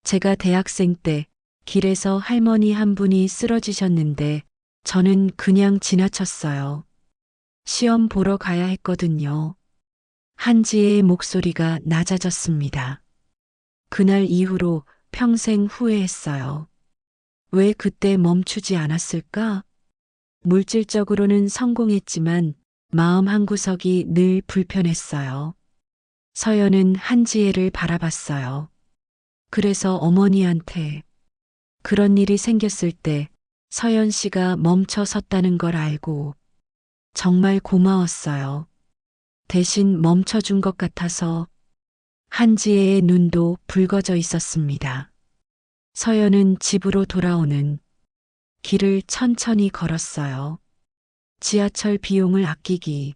제가 대학생 때 길에서 할머니 한 분이 쓰러지셨는데 저는 그냥 지나쳤어요. 시험 보러 가야 했거든요. 한지혜의 목소리가 낮아졌습니다. 그날 이후로 평생 후회했어요. 왜 그때 멈추지 않았을까? 물질적으로는 성공했지만 마음 한구석이 늘 불편했어요. 서연은 한지혜를 바라봤어요. 그래서 어머니한테 그런 일이 생겼을 때 서연 씨가 멈춰 섰다는 걸 알고 정말 고마웠어요. 대신 멈춰준 것 같아서 한지혜의 눈도 붉어져 있었습니다. 서연은 집으로 돌아오는 길을 천천히 걸었어요. 지하철 비용을 아끼기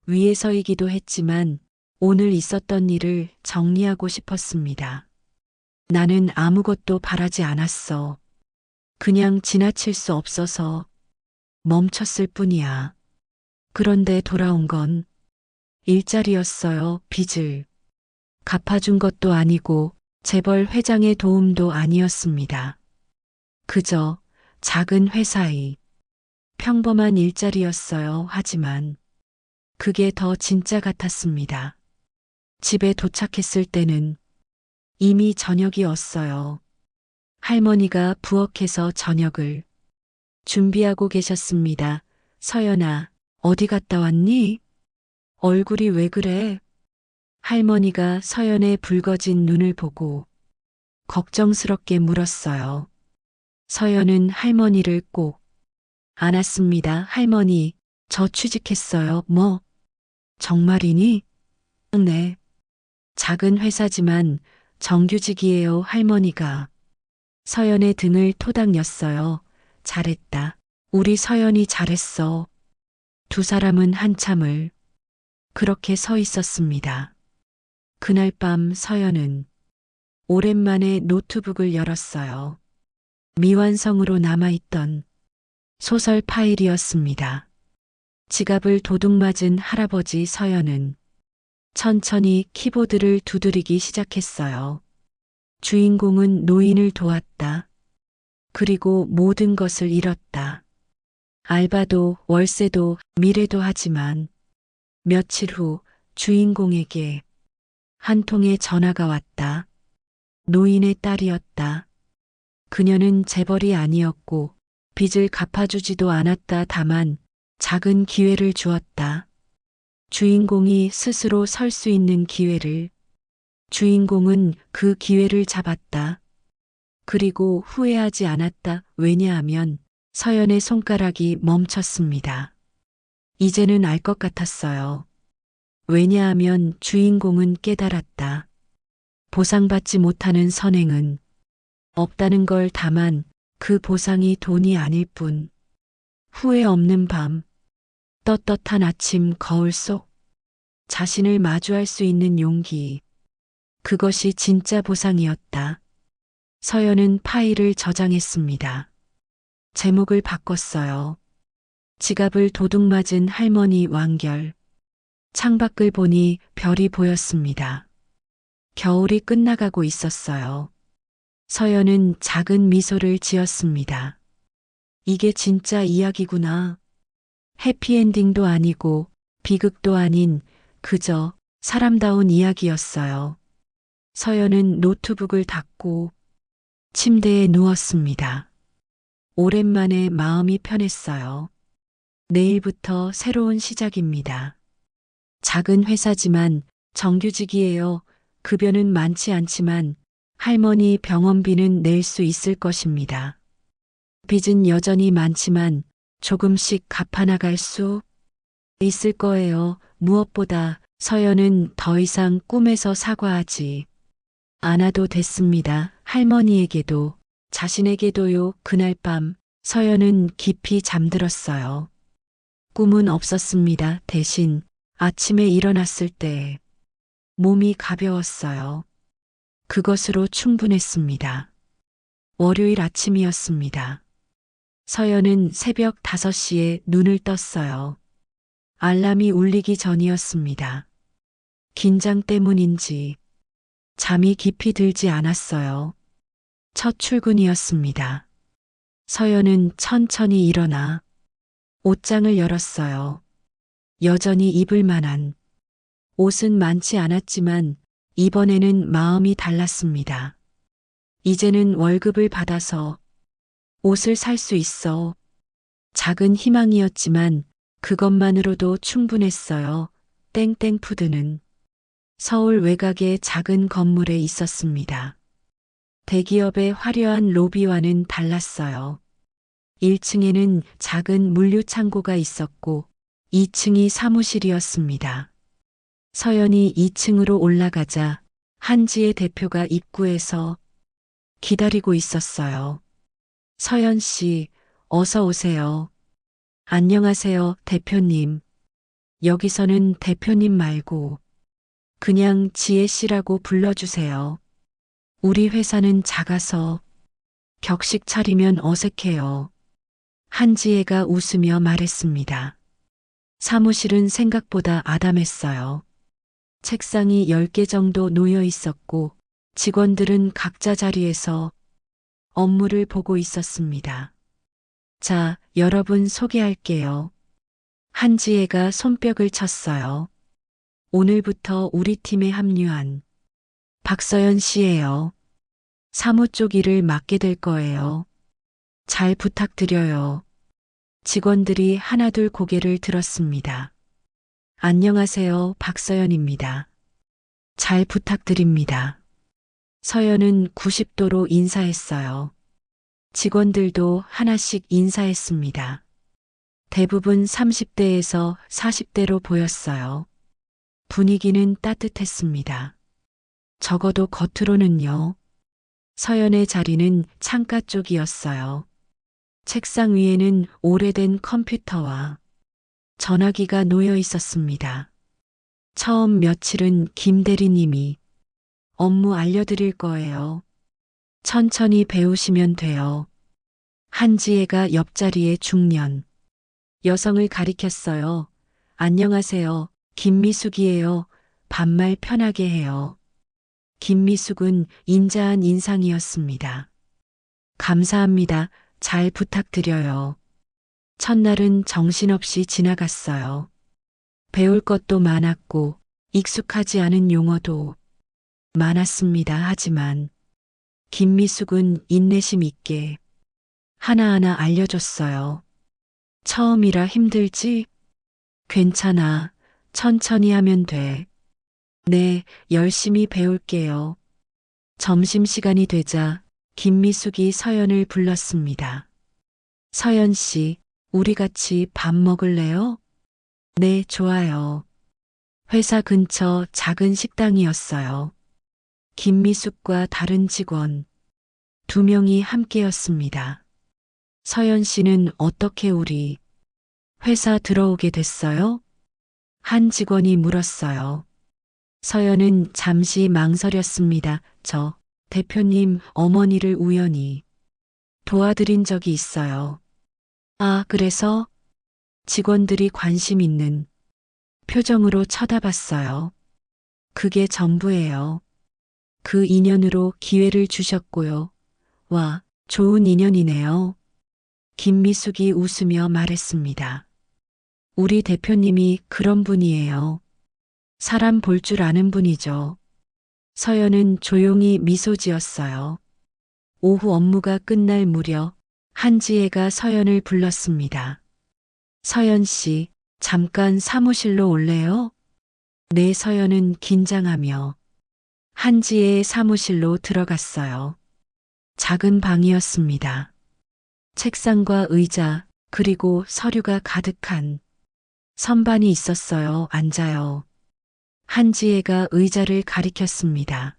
위해서이기도 했지만 오늘 있었던 일을 정리하고 싶었습니다. 나는 아무것도 바라지 않았어. 그냥 지나칠 수 없어서 멈췄을 뿐이야. 그런데 돌아온 건 일자리였어요. 빚을 갚아준 것도 아니고 재벌 회장의 도움도 아니었습니다. 그저 작은 회사의 평범한 일자리였어요. 하지만 그게 더 진짜 같았습니다. 집에 도착했을 때는 이미 저녁이었어요. 할머니가 부엌에서 저녁을 준비하고 계셨습니다. 서연아, 어디 갔다 왔니? 얼굴이 왜 그래? 할머니가 서연의 붉어진 눈을 보고 걱정스럽게 물었어요. 서연은 할머니를 꼭 안았습니다. 할머니, 저 취직했어요. 뭐? 정말이니? 네. 작은 회사지만 정규직이에요. 할머니가 서연의 등을 토닥였어요. 잘했다. 우리 서연이 잘했어. 두 사람은 한참을 그렇게 서 있었습니다. 그날 밤 서연은 오랜만에 노트북을 열었어요. 미완성으로 남아있던 소설 파일이었습니다. 지갑을 도둑맞은 할아버지 서연은 천천히 키보드를 두드리기 시작했어요. 주인공은 노인을 도왔다. 그리고 모든 것을 잃었다. 알바도 월세도 미래도 하지만 며칠 후 주인공에게 한 통의 전화가 왔다. 노인의 딸이었다. 그녀는 재벌이 아니었고 빚을 갚아주지도 않았다. 다만 작은 기회를 주었다. 주인공이 스스로 설 수 있는 기회를. 주인공은 그 기회를 잡았다. 그리고 후회하지 않았다. 왜냐하면 서연의 손가락이 멈췄습니다. 이제는 알 것 같았어요. 왜냐하면 주인공은 깨달았다. 보상받지 못하는 선행은 없다는 걸. 다만 그 보상이 돈이 아닐 뿐. 후회 없는 밤, 떳떳한 아침 거울 속 자신을 마주할 수 있는 용기. 그것이 진짜 보상이었다. 서연은 파일을 저장했습니다. 제목을 바꿨어요. 지갑을 도둑맞은 할머니 완결. 창밖을 보니 별이 보였습니다. 겨울이 끝나가고 있었어요. 서연은 작은 미소를 지었습니다. 이게 진짜 이야기구나. 해피엔딩도 아니고 비극도 아닌 그저 사람다운 이야기였어요. 서연은 노트북을 닫고 침대에 누웠습니다. 오랜만에 마음이 편했어요. 내일부터 새로운 시작입니다. 작은 회사지만 정규직이에요. 급여는 많지 않지만 할머니 병원비는 낼 수 있을 것입니다. 빚은 여전히 많지만 조금씩 갚아나갈 수 있을 거예요. 무엇보다 서연은 더 이상 꿈에서 사과하지 않아도 됐습니다. 할머니에게도 자신에게도요. 그날 밤 서연은 깊이 잠들었어요. 꿈은 없었습니다. 대신 아침에 일어났을 때 몸이 가벼웠어요. 그것으로 충분했습니다. 월요일 아침이었습니다. 서연은 새벽 5시에 눈을 떴어요. 알람이 울리기 전이었습니다. 긴장 때문인지 잠이 깊이 들지 않았어요. 첫 출근이었습니다. 서연은 천천히 일어나 옷장을 열었어요. 여전히 입을 만한 옷은 많지 않았지만 이번에는 마음이 달랐습니다. 이제는 월급을 받아서 옷을 살 수 있어. 작은 희망이었지만 그것만으로도 충분했어요. 땡땡푸드는 서울 외곽의 작은 건물에 있었습니다. 대기업의 화려한 로비와는 달랐어요. 1층에는 작은 물류 창고가 있었고 2층이 사무실이었습니다. 서연이 2층으로 올라가자 한지의 대표가 입구에서 기다리고 있었어요. 서연 씨, 어서 오세요. 안녕하세요, 대표님. 여기서는 대표님 말고 그냥 지혜 씨라고 불러주세요. 우리 회사는 작아서 격식 차리면 어색해요. 한지혜가 웃으며 말했습니다. 사무실은 생각보다 아담했어요. 책상이 10개 정도 놓여 있었고 직원들은 각자 자리에서 업무를 보고 있었습니다. 자, 여러분 소개할게요. 한지혜가 손뼉을 쳤어요. 오늘부터 우리 팀에 합류한 박서연 씨예요. 사무 쪽 일을 맡게 될 거예요. 잘 부탁드려요. 직원들이 하나둘 고개를 들었습니다. 안녕하세요, 박서연입니다. 잘 부탁드립니다. 서연은 90도로 인사했어요. 직원들도 하나씩 인사했습니다. 대부분 30대에서 40대로 보였어요. 분위기는 따뜻했습니다. 적어도 겉으로는요. 서연의 자리는 창가 쪽이었어요. 책상 위에는 오래된 컴퓨터와 전화기가 놓여 있었습니다. 처음 며칠은 김 대리님이 업무 알려드릴 거예요. 천천히 배우시면 돼요. 한지혜가 옆자리에 중년 여성을 가리켰어요. 안녕하세요. 김미숙이에요. 반말 편하게 해요. 김미숙은 인자한 인상이었습니다. 감사합니다. 잘 부탁드려요. 첫날은 정신없이 지나갔어요. 배울 것도 많았고 익숙하지 않은 용어도 많았습니다. 하지만 김미숙은 인내심 있게 하나하나 알려줬어요. 처음이라 힘들지? 괜찮아. 천천히 하면 돼. 네, 열심히 배울게요. 점심시간이 되자 김미숙이 서연을 불렀습니다. 서연 씨, 우리 같이 밥 먹을래요? 네, 좋아요. 회사 근처 작은 식당이었어요. 김미숙과 다른 직원 2명이 함께였습니다. 서연 씨는 어떻게 우리 회사 들어오게 됐어요? 한 직원이 물었어요. 서연은 잠시 망설였습니다. 저 대표님 어머니를 우연히 도와드린 적이 있어요. 아, 그래서 직원들이 관심 있는 표정으로 쳐다봤어요. 그게 전부예요. 그 인연으로 기회를 주셨고요. 와, 좋은 인연이네요. 김미숙이 웃으며 말했습니다. 우리 대표님이 그런 분이에요. 사람 볼 줄 아는 분이죠. 서연은 조용히 미소 지었어요. 오후 업무가 끝날 무렵 한지혜가 서연을 불렀습니다. 서연 씨, 잠깐 사무실로 올래요? 네, 서연은 긴장하며 한지혜의 사무실로 들어갔어요. 작은 방이었습니다. 책상과 의자, 그리고 서류가 가득한 선반이 있었어요. 앉아요. 한지혜가 의자를 가리켰습니다.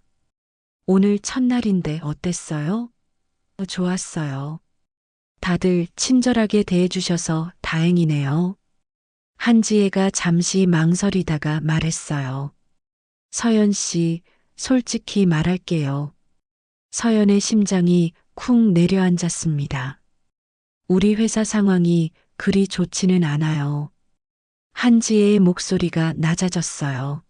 오늘 첫날인데 어땠어요? 좋았어요. 다들 친절하게 대해주셔서 다행이네요. 한지혜가 잠시 망설이다가 말했어요. 서연 씨, 솔직히 말할게요. 서연의 심장이 쿵 내려앉았습니다. 우리 회사 상황이 그리 좋지는 않아요. 한지혜의 목소리가 낮아졌어요.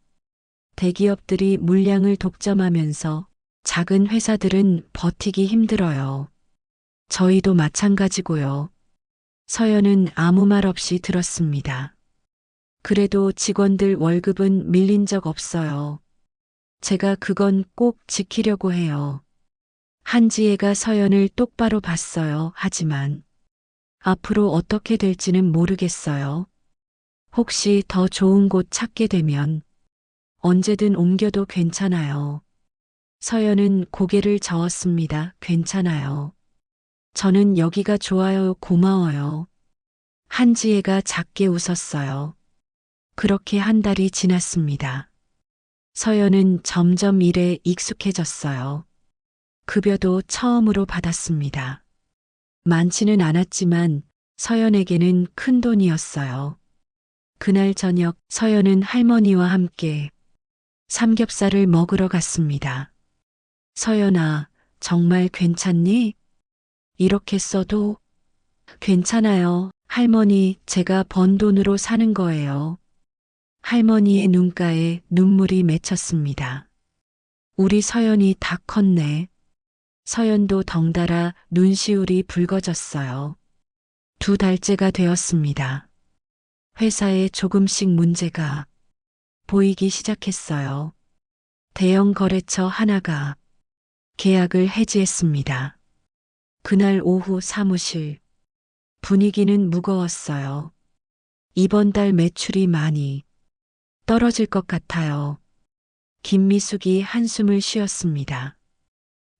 대기업들이 물량을 독점하면서 작은 회사들은 버티기 힘들어요. 저희도 마찬가지고요. 서연은 아무 말 없이 들었습니다. 그래도 직원들 월급은 밀린 적 없어요. 제가 그건 꼭 지키려고 해요. 한지혜가 서연을 똑바로 봤어요. 하지만 앞으로 어떻게 될지는 모르겠어요. 혹시 더 좋은 곳 찾게 되면 언제든 옮겨도 괜찮아요. 서연은 고개를 저었습니다. 괜찮아요. 저는 여기가 좋아요. 고마워요. 한지혜가 작게 웃었어요. 그렇게 한 달이 지났습니다. 서연은 점점 일에 익숙해졌어요. 급여도 처음으로 받았습니다. 많지는 않았지만 서연에게는 큰 돈이었어요. 그날 저녁 서연은 할머니와 함께 삼겹살을 먹으러 갔습니다. 서연아, 정말 괜찮니? 이렇게 써도 괜찮아요. 할머니, 제가 번 돈으로 사는 거예요. 할머니의 눈가에 눈물이 맺혔습니다. 우리 서연이 다 컸네. 서연도 덩달아 눈시울이 붉어졌어요. 2달째가 되었습니다. 회사에 조금씩 문제가 보이기 시작했어요. 대형 거래처 하나가 계약을 해지했습니다. 그날 오후 사무실 분위기는 무거웠어요. 이번 달 매출이 많이 떨어질 것 같아요. 김미숙이 한숨을 쉬었습니다.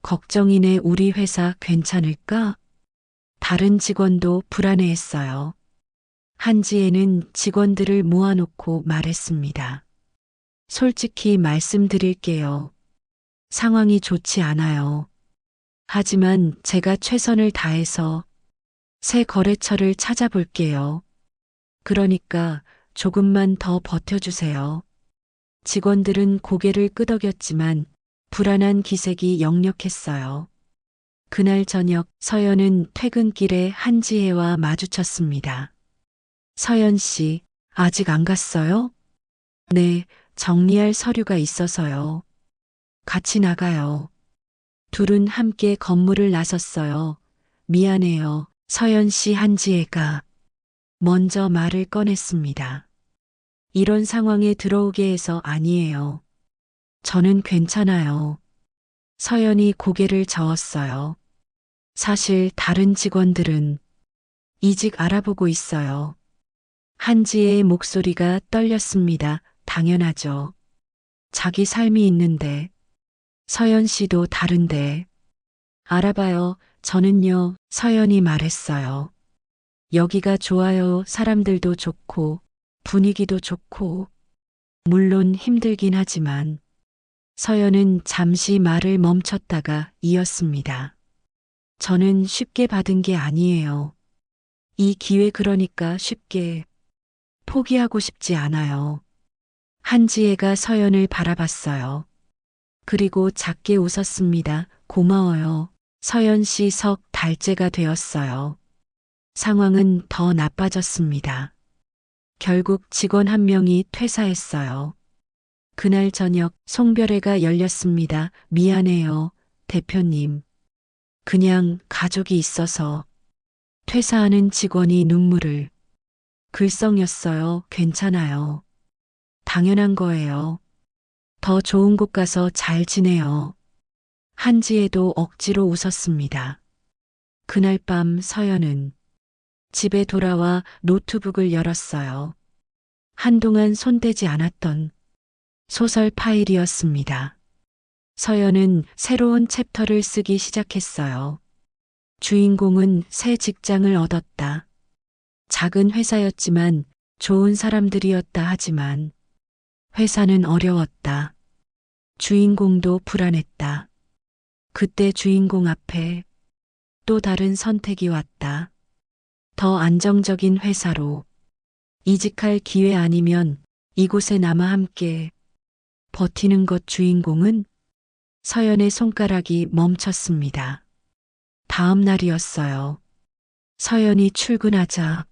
걱정이네. 우리 회사 괜찮을까? 다른 직원도 불안해했어요. 한지혜는 직원들을 모아놓고 말했습니다. 솔직히 말씀드릴게요. 상황이 좋지 않아요. 하지만 제가 최선을 다해서 새 거래처를 찾아볼게요. 그러니까 조금만 더 버텨주세요. 직원들은 고개를 끄덕였지만 불안한 기색이 역력했어요. 그날 저녁 서연은 퇴근길에 한지혜와 마주쳤습니다. 서연 씨, 아직 안 갔어요? 네, 정리할 서류가 있어서요. 같이 나가요. 둘은 함께 건물을 나섰어요. 미안해요. 서연 씨. 한지혜가 먼저 말을 꺼냈습니다. 이런 상황에 들어오게 해서 아니에요. 저는 괜찮아요. 서연이 고개를 저었어요. 사실 다른 직원들은 이직 알아보고 있어요. 한지혜의 목소리가 떨렸습니다. 당연하죠. 자기 삶이 있는데. 서연 씨도 다른데. 알아봐요. 저는요, 서연이 말했어요. 여기가 좋아요. 사람들도 좋고, 분위기도 좋고, 물론 힘들긴 하지만. 서연은 잠시 말을 멈췄다가 이었습니다. 저는 쉽게 받은 게 아니에요. 이 기회 그러니까 쉽게 포기하고 싶지 않아요. 한지혜가 서연을 바라봤어요. 그리고 작게 웃었습니다. 고마워요. 서연 씨. 3달째가 되었어요. 상황은 더 나빠졌습니다. 결국 직원 한 명이 퇴사했어요. 그날 저녁 송별회가 열렸습니다. 미안해요, 대표님. 그냥 가족이 있어서. 퇴사하는 직원이 눈물을 글썽였어요. 괜찮아요. 당연한 거예요. 더 좋은 곳 가서 잘 지내요. 한지혜도 억지로 웃었습니다. 그날 밤 서연은 집에 돌아와 노트북을 열었어요. 한동안 손대지 않았던 소설 파일이었습니다. 서연은 새로운 챕터를 쓰기 시작했어요. 주인공은 새 직장을 얻었다. 작은 회사였지만 좋은 사람들이었다. 하지만 회사는 어려웠다. 주인공도 불안했다. 그때 주인공 앞에 또 다른 선택이 왔다. 더 안정적인 회사로 이직할 기회 아니면 이곳에 남아 함께 버티는 것. 주인공은 서연의 손가락이 멈췄습니다. 다음 날이었어요. 서연이 출근하자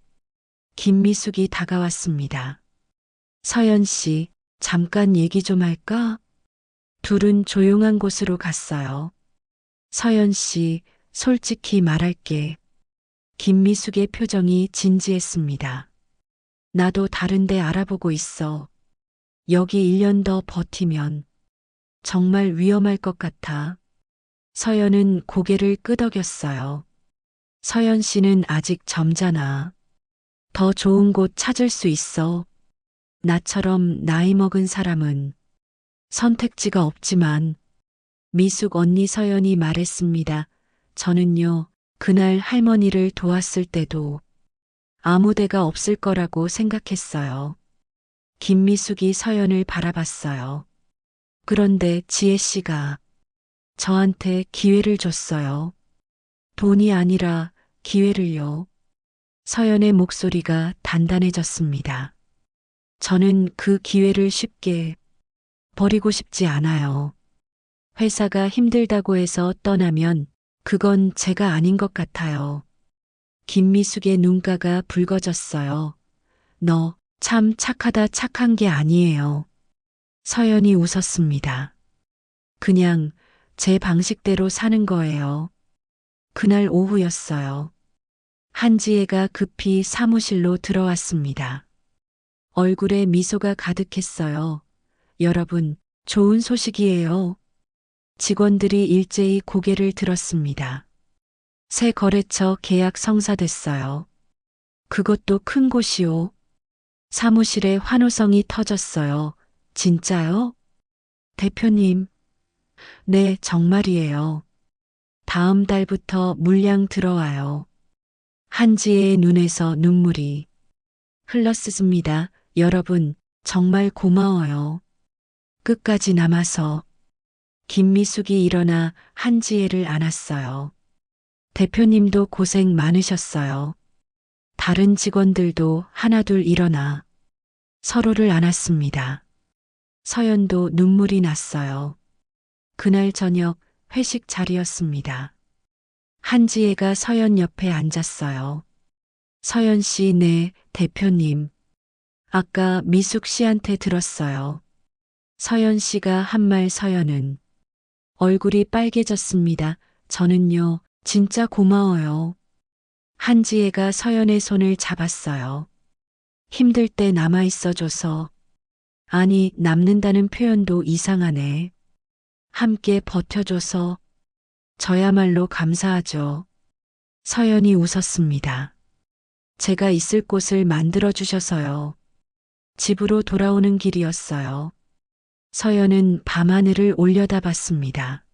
김미숙이 다가왔습니다. 서연 씨, 잠깐 얘기 좀 할까? 둘은 조용한 곳으로 갔어요. 서연 씨, 솔직히 말할게. 김미숙의 표정이 진지했습니다. 나도 다른 데 알아보고 있어. 여기 1년 더 버티면 정말 위험할 것 같아. 서연은 고개를 끄덕였어요. 서연 씨는 아직 젊잖아. 더 좋은 곳 찾을 수 있어. 나처럼 나이 먹은 사람은 선택지가 없지만 미숙 언니 서연이 말했습니다. 저는요, 그날 할머니를 도왔을 때도 아무 데가 없을 거라고 생각했어요. 김미숙이 서연을 바라봤어요. 그런데 지혜 씨가 저한테 기회를 줬어요. 돈이 아니라 기회를요. 서연의 목소리가 단단해졌습니다. 저는 그 기회를 쉽게 버리고 싶지 않아요. 회사가 힘들다고 해서 떠나면 그건 제가 아닌 것 같아요. 김미숙의 눈가가 붉어졌어요. 너 참 착하다. 착한 게 아니에요. 서연이 웃었습니다. 그냥 제 방식대로 사는 거예요. 그날 오후였어요. 한지혜가 급히 사무실로 들어왔습니다. 얼굴에 미소가 가득했어요. 여러분, 좋은 소식이에요. 직원들이 일제히 고개를 들었습니다. 새 거래처 계약 성사됐어요. 그것도 큰 곳이요. 사무실에 환호성이 터졌어요. 진짜요? 대표님. 네, 정말이에요. 다음 달부터 물량 들어와요. 한지혜의 눈에서 눈물이 흘렀습니다. 여러분, 정말 고마워요. 끝까지 남아서. 김미숙이 일어나 한지혜를 안았어요. 대표님도 고생 많으셨어요. 다른 직원들도 하나둘 일어나 서로를 안았습니다. 서연도 눈물이 났어요. 그날 저녁 회식 자리였습니다. 한지혜가 서연 옆에 앉았어요. 서연 씨, 네, 대표님. 아까 미숙 씨한테 들었어요. 서연 씨가 한 말. 서연은 얼굴이 빨개졌습니다. 저는요, 진짜 고마워요. 한지혜가 서연의 손을 잡았어요. 힘들 때 남아있어줘서. 아니, 남는다는 표현도 이상하네. 함께 버텨줘서 저야말로 감사하죠. 서연이 웃었습니다. 제가 있을 곳을 만들어주셔서요. 집으로 돌아오는 길이었어요. 서연은 밤하늘을 올려다봤습니다.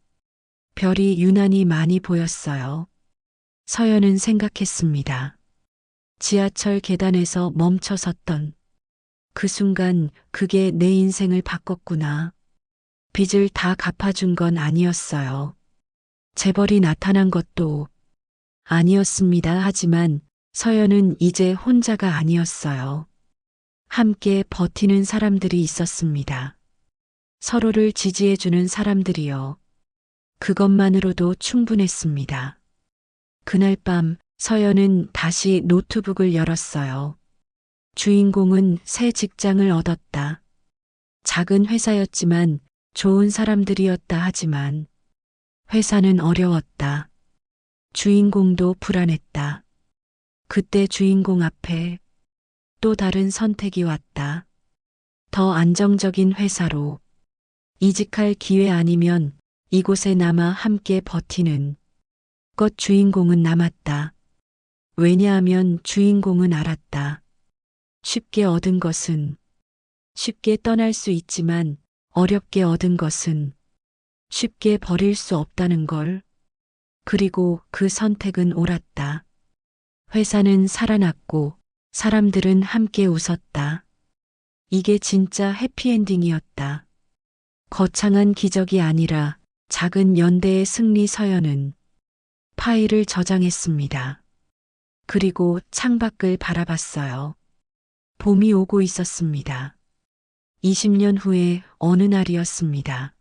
별이 유난히 많이 보였어요. 서연은 생각했습니다. 지하철 계단에서 멈춰 섰던 그 순간, 그게 내 인생을 바꿨구나. 빚을 다 갚아준 건 아니었어요. 재벌이 나타난 것도 아니었습니다. 하지만 서연은 이제 혼자가 아니었어요. 함께 버티는 사람들이 있었습니다. 서로를 지지해주는 사람들이요. 그것만으로도 충분했습니다. 그날 밤 서연은 다시 노트북을 열었어요. 주인공은 새 직장을 얻었다. 작은 회사였지만 좋은 사람들이었다. 하지만 회사는 어려웠다. 주인공도 불안했다. 그때 주인공 앞에 또 다른 선택이 왔다. 더 안정적인 회사로 이직할 기회, 아니면 이곳에 남아 함께 버티는 것. 주인공은 남았다. 왜냐하면 주인공은 알았다. 쉽게 얻은 것은 쉽게 떠날 수 있지만 어렵게 얻은 것은 쉽게 버릴 수 없다는 걸. 그리고 그 선택은 옳았다. 회사는 살아났고 사람들은 함께 웃었다. 이게 진짜 해피엔딩이었다. 거창한 기적이 아니라 작은 연대의 승리. 서연은 파일을 저장했습니다. 그리고 창밖을 바라봤어요. 봄이 오고 있었습니다. 20년 후에 어느 날이었습니다.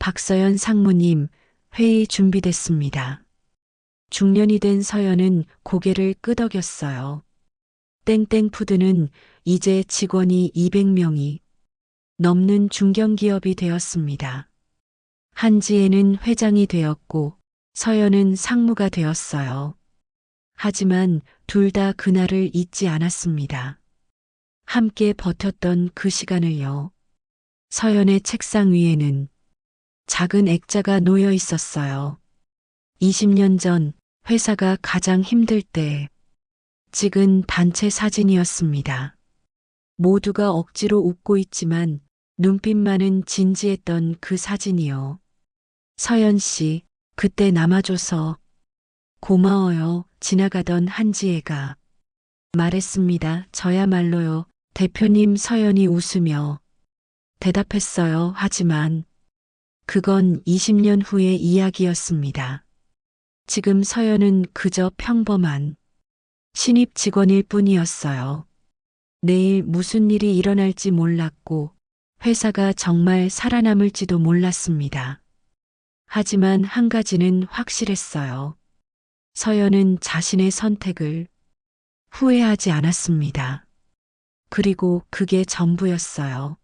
박서연 상무님, 회의 준비됐습니다. 중년이 된 서연은 고개를 끄덕였어요. 땡땡푸드는 이제 직원이 200명이 넘는 중견기업이 되었습니다. 한지혜는 회장이 되었고 서연은 상무가 되었어요. 하지만 둘 다 그날을 잊지 않았습니다. 함께 버텼던 그 시간을요. 서연의 책상 위에는 작은 액자가 놓여 있었어요. 20년 전 회사가 가장 힘들 때 찍은 단체 사진이었습니다. 모두가 억지로 웃고 있지만 눈빛만은 진지했던 그 사진이요. 서연 씨, 그때 남아줘서 고마워요. 지나가던 한지혜가 말했습니다. 저야말로요. 대표님. 서연이 웃으며 대답했어요. 하지만 그건 20년 후의 이야기였습니다. 지금 서연은 그저 평범한 신입 직원일 뿐이었어요. 내일 무슨 일이 일어날지 몰랐고 회사가 정말 살아남을지도 몰랐습니다. 하지만 한 가지는 확실했어요. 서연은 자신의 선택을 후회하지 않았습니다. 그리고 그게 전부였어요.